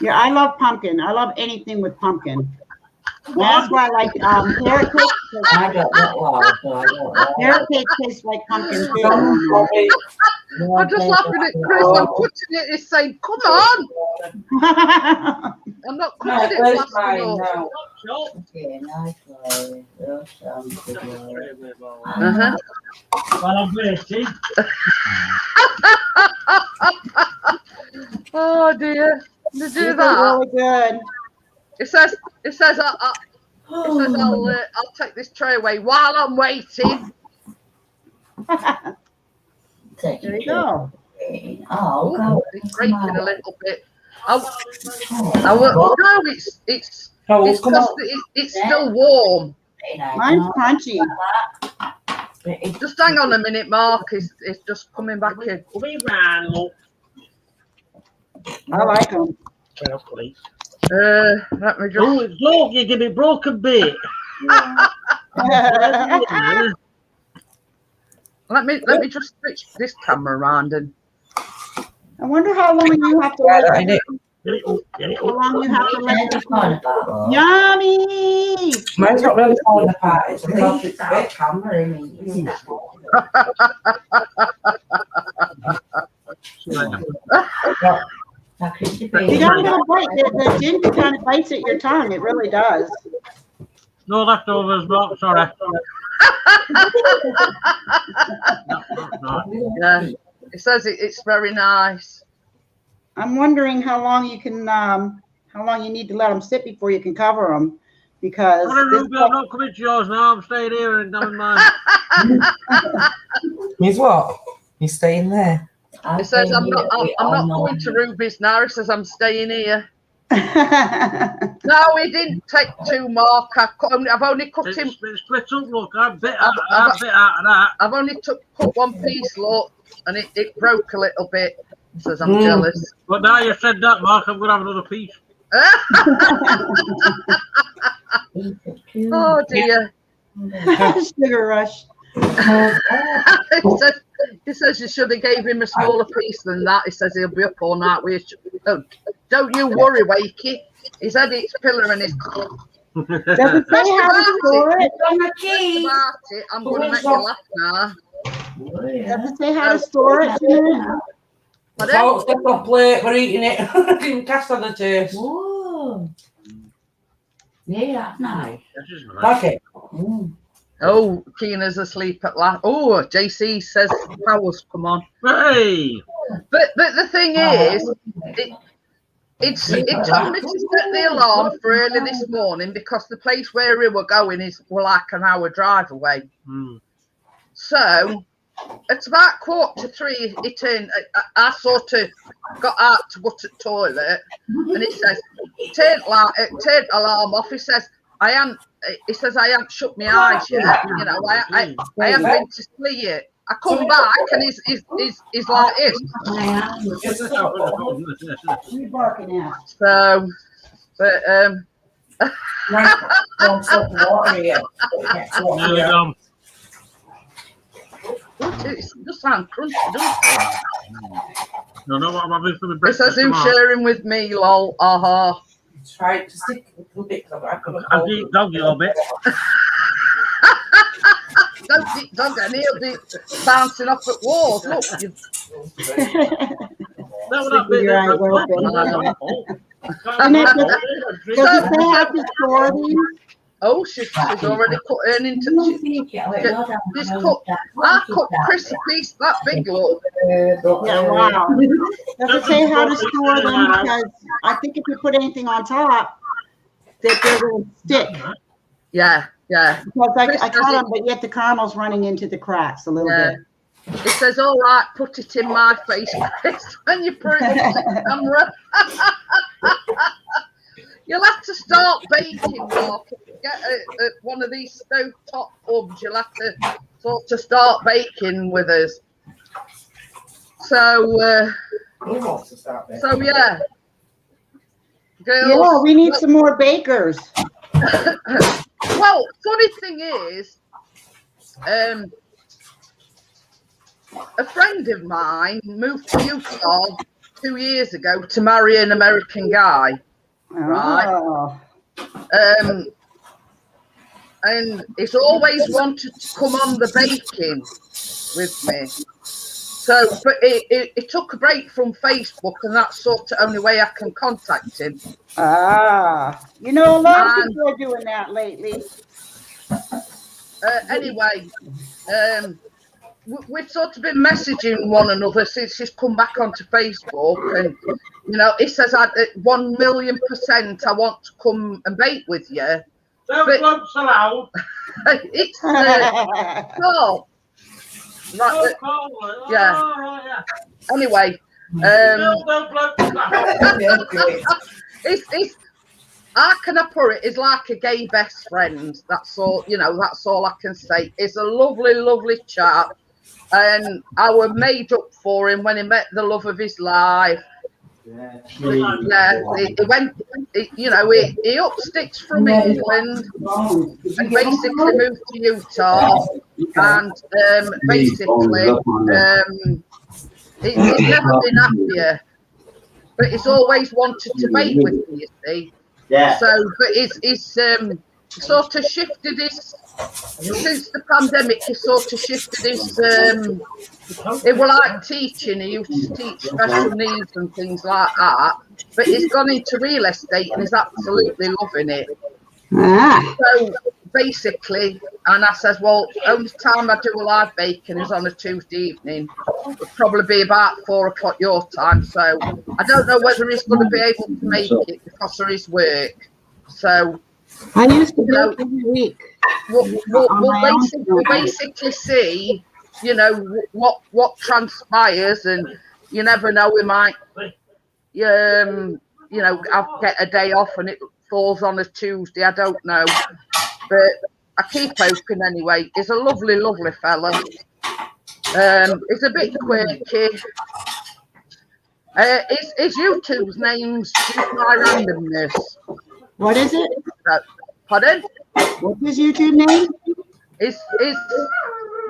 Yeah, I love pumpkin. I love anything with pumpkin. That's why I like carrot cake. I don't know why, so I don't know. Carrot cake tastes like pumpkin too. I'm just laughing at Chris. I'm putting it. He's saying, "Come on!" I'm not cutting it Where's fast mine enough. now? Okay, nice one. Those sound good. Uh-huh. Well, I'm waiting. Oh dear! To These do are that, really good. it says I'll take this tray away while I'm waiting. Take There it. you go. Oh, Oh, God. it's breaking a little bit. No, it's Oh, it's come because on. it's still warm. Mine's crunchy. Just hang on a minute, Mark. It's just coming back in. We ran, look. I like them. Carefully. Let me just. Oh, it's look, you're going to be broken bit. Let me just switch this camera around and. I wonder how long you have to let it. Get it up, get it How up. long you have to let It's fine about that. Yummy! Mine's not really falling apart. It's a Leave bit. that camera in me. Isn't it? That could be. You gotta get a bite. The ginger kind of bites at your tongue. It really does. No leftovers, Mark, sorry. No. Yeah, it says it's very nice. I'm wondering how long you need to let them sit before you can cover them, because Sorry, this Ruby, I'm not coming to yours now. I'm staying here and down mine. Means what? You staying there? It says I'm not going to Ruby's now. It says I'm staying here. No, he didn't take two, Mark. I've only cut him. It's split up, look. I'm bit out of that. I've only cut one piece, look, and it broke a little bit. It says I'm jealous. But now you said that, Mark, I'm going to have another piece. Oh dear. Sugar rush. He says you should have gave him a smaller piece than that. He says he'll be up all night with you. Don't you worry, Wakey. His head eats pillar and his. Does it say how to store it? I'm going to make you laugh now. Does it say how to store it, Jeanette? So it's on plate. We're eating it. Didn't cast on the taste. Ooh. Yeah, that's nice. Okay. Oh, Keena's asleep at last. Oh, JC says powers come on. Hey! But the thing is, it told me to set the alarm for early this morning because the place where we were going were like an hour drive away. So it's about 2:45. It turned. I sort of got out to go to the toilet, and it says turn alarm off. He says I haven't shut my eyes yet. You know, I haven't been to sleep yet. I come back and he's like this. You barking at? So, but it just sounds crunchy, doesn't it? No, what I'm having for the It breakfast says who's sharing with me, lol. Aha. Try to stick a little bit. I've eaten doggy a little bit. Don't get near the bouncing off at walls. Look, Sleep with your eyes open. Jeanette, does it say how to store these? Oh, she's already cut in into. She's cut. I cut Chris a piece that big, look. Yeah, wow. Does it say how to store them? Because I think if you put anything on top, that they're going to stick. Yeah. Because I cut them, but yet the caramel's running into the cracks a little bit. It says, all right, put it in my face, Chris, when you put it up to the camera. You'll have to start baking, Mark. Get one of these stove-top ovens. You'll have to sort of start baking with us. So yeah. Girls, Yeah, we need some more bakers. Well, funny thing is, a friend of mine moved to Utah 2 years ago to marry an American guy, right? Oh. And he's always wanted to come on the baking with me. So, but it took a break from Facebook, and that's sort of the only way I can contact him. You know, a lot of people are doing that lately. Anyway, we've sort of been messaging one another since she's come back onto Facebook, and you know, he says, 1,000,000% I want to come and bake with you. Don't clumps allowed. It's cool. Right, yeah. Anyway, it's how can I put it? It's like a gay best friend. That's all, you know, that's all I can say. He's a lovely, lovely chap. And I was made up for him when he met the love of his life. Yeah, he went, you know, he up sticks from England and basically moved to Utah. And basically, he's never been happier. But he's always wanted to bake with me, you see. Yeah. So, but he's sort of shifted his, since the pandemic, he sort of shifted his, he was like teaching, he used to teach special needs and things like that, but he's gone into real estate and he's absolutely loving it. So basically, and I says, well, only time I do a live baking is on a Tuesday evening. It'll probably be about 4 o'clock your time. So I don't know whether he's going to be able to make it because of his work. So I used to bake every week. We'll basically see, you know, what transpires, and you never know, we might, you know, I'll get a day off and it falls on a Tuesday. I don't know, but I keep hoping anyway. He's a lovely, lovely fella. He's a bit quirky. His YouTube's name's Just My Randomness. What is it? Pardon? What's his YouTube name? His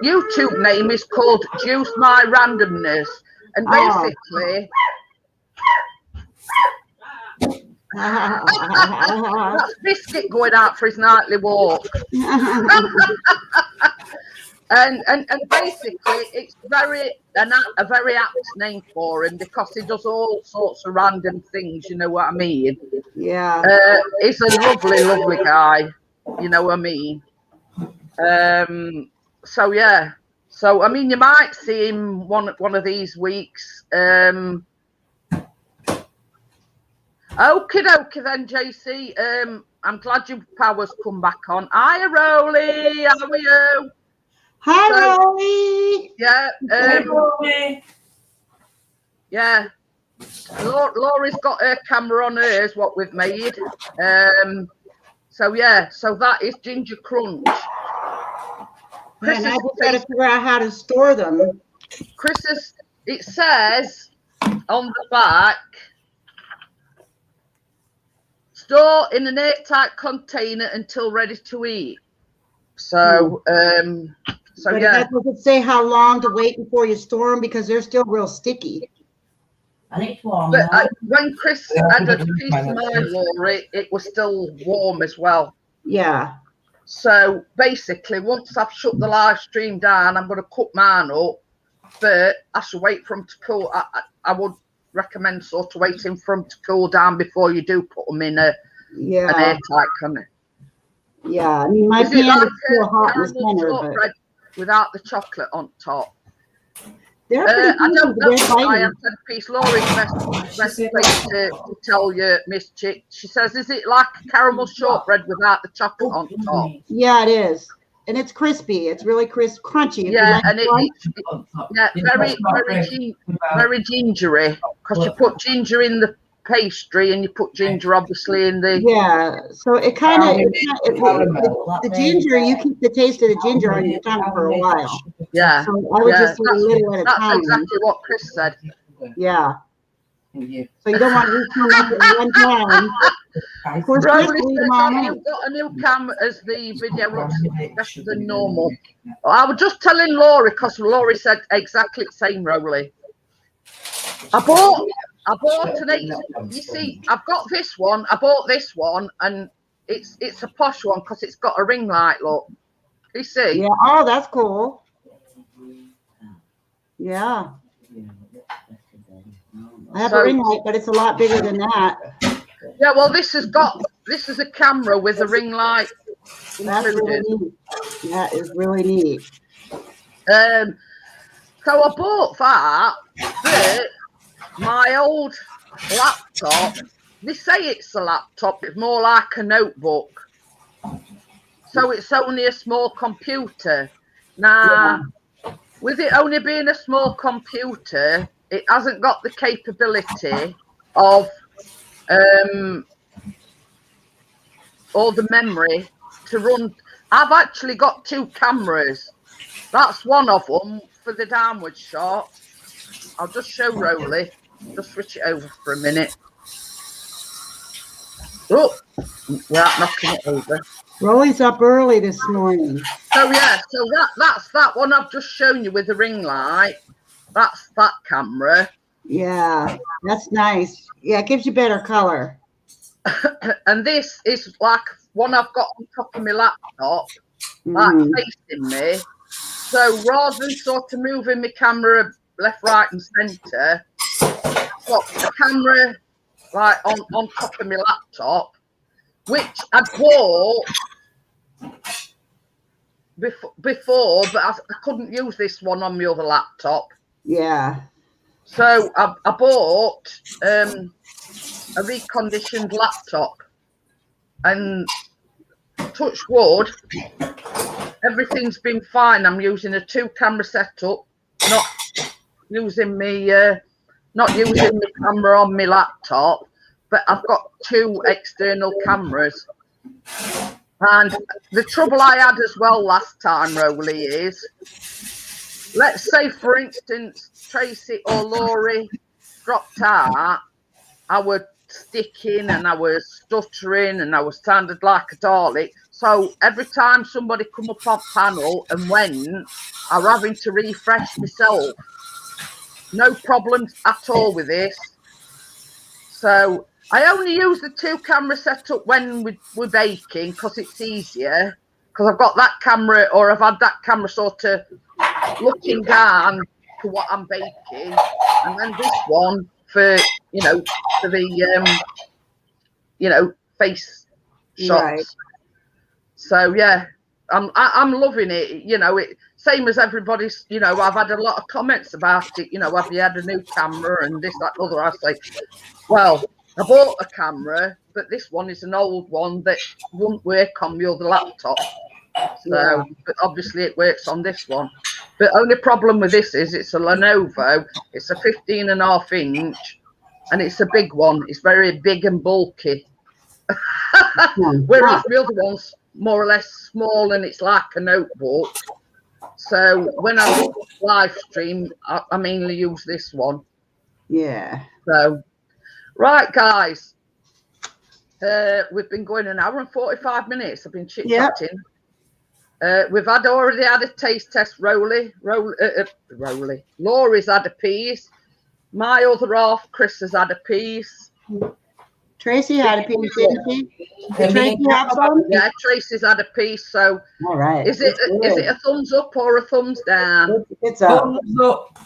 YouTube name is called Juice My Randomness, and basically, that's Biscuit going out for his nightly walk. and basically, it's a very apt name for him because he does all sorts of random things. You know what I mean? Yeah. He's a lovely, lovely guy. You know what I mean? So yeah. So I mean, you might see him one of these weeks. Okie dokie then, JC. I'm glad your power's come back on. Hiya, Rolly. How are you? Hi, Rolly. Yeah. Hi, Rolly. Yeah. Laura's got her camera on hers, what we've made. So yeah, so that is ginger crunch. And I just got to figure out how to store them. It says on the back, store in an airtight container until ready to eat. So, so but yeah. That doesn't say how long to wait before you store them because they're still real sticky. And it's warm. But when Chris had a piece of mine, Laura, it was still warm as well. Yeah. So basically, once I've shut the live stream down, I'm going to cut mine up, but I should wait for them to cool. I would recommend sort of waiting for them to cool down before you do put them in an airtight container. Yeah, I mean, my Is it pan like is still a hot in the caramel center, but shortbread without the chocolate on top? they're pretty I don't good. know. They're I biting. have said a piece. Laurie's best place to tell you, Miss Chick. She says, is it like caramel shortbread without the chocolate on top? Yeah, it is. And it's crispy. It's really crunchy. If Yeah, you like and crunch. very gingery, because you put ginger in the pastry and you put ginger obviously in the. Yeah, so it kind of the ginger. You keep the taste of the ginger on your tongue for a while. Yeah, so I would just eat a little at a that's time. exactly what Chris said. Yeah. So you don't want to eat too much at one time. Of course, Rowley Chris will eat says them all that night. you've got a new cam as the video looks better than normal. I was just telling Laurie, because Laurie said exactly the same, Rowley. I bought an 8. You see, I've got this one. I bought this one, and it's a posh one because it's got a ring light. Look, you see? Yeah. Oh, that's cool. Yeah. I have a ring light, but it's a lot bigger than that. Yeah. Well, this is a camera with a ring light That's included. really neat. That is really neat. So I bought that, but my old laptop, they say it's a laptop, it's more like a notebook. So it's only a small computer. Now, with it only being a small computer, it hasn't got the capability of or the memory to run. I've actually got 2 cameras. That's one of them for the downward shot. I'll just show Rowley. Just switch it over for a minute. Oh, without knocking it over. Rolly's up early this morning. So yeah, so that's that one I've just shown you with the ring light. That's that camera. Yeah, that's nice. Yeah, it gives you better color. And this is like one I've got on top of my laptop, like facing me. So rather than sort of moving my camera left, right, and centre, I've got the camera like on top of my laptop, which I bought before, but I couldn't use this one on my other laptop. Yeah. So I bought a reconditioned laptop, and touch wood, everything's been fine. I'm using a 2-camera setup, not using my camera on my laptop, but I've got 2 external cameras. And the trouble I had as well last time, Rowley, is, let's say for instance Tracy or Laurie dropped out, I was sticking and I was stuttering and I was sounded like a Dalek. So every time somebody come up on panel and went, I was having to refresh myself. No problems at all with this. So I only use the 2-camera setup when we're baking because it's easier. Because I've got that camera, or I've had that camera sort of looking down to what I'm baking, and then this one for for the face shots. Right. So yeah, I'm loving it. It same as everybody's. I've had a lot of comments about it. Have you had a new camera and this, that, and other? I say, well, I bought a camera, but this one is an old one that won't work on the other laptop. So, but obviously it works on this one. The only problem with this is it's a Lenovo. It's a 15.5 inch, and it's a big one. It's very big and bulky. Whereas the other one's more or less small, and it's like a notebook. So when I live stream, I mainly use this one. Yeah. So, right, guys. We've been going an hour and 45 minutes. I've been chit-chatting. Yep. We've already had a taste test. Laurie's had a piece. My other half, Chris, has had a piece. Tracy had a piece, didn't she? Did Tracy have some? Yeah, Tracy's had a piece. So, all right. Is it a thumbs up or a thumbs down? It's a thumbs up.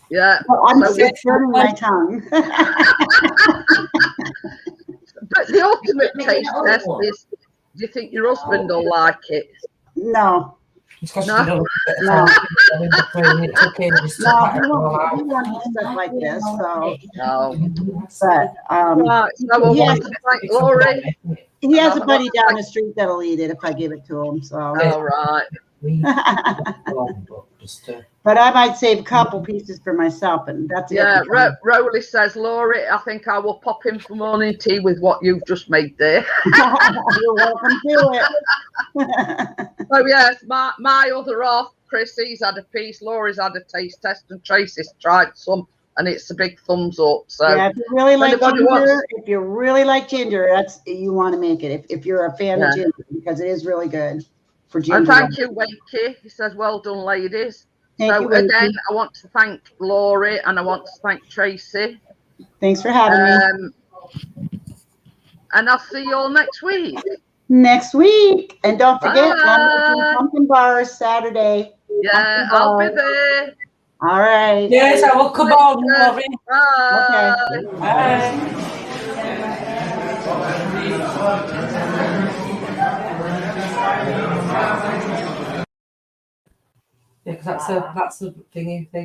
Yeah. Well, I'm So sick burning my tongue. But the ultimate Make it taste all test one. is, do you think your husband will like it? No, It's because No. you know, no, in between, it took ages to no, pack he it all won't out. eat stuff like this, so, No. but, Right, so I he want has, to thank Laurie. he has a I buddy want to down thank- the street that'll eat it if I give it to him, so. All right. But I might save a couple pieces for myself, and that's it. Yeah, Rowley says, Laurie, I think I will pop in for morning tea with what you've just made there. You're welcome to it. So yes, my other half, Chris, he's had a piece, Laurie's had a taste test, and Tracy's tried some, and it's a big thumbs up. So Yeah, if you really like anybody ginger, wants- if you really like ginger, that's you want to make it. If you're a fan of Yeah. ginger, because it is really good for ginger. And thank you, Wakey. He says, well done, ladies. Thank So you, Wakey. again, I want to thank Laurie and I want to thank Tracy. Thanks for having me. And I'll see you all next week. Next week. And don't forget, I'm making Bye. pumpkin bars Saturday. Yeah, Pumpkin I'll be bars. there. All right. Yes, I will come on, Laurie. Bye. Bye. Yeah, because that's a thingy thing.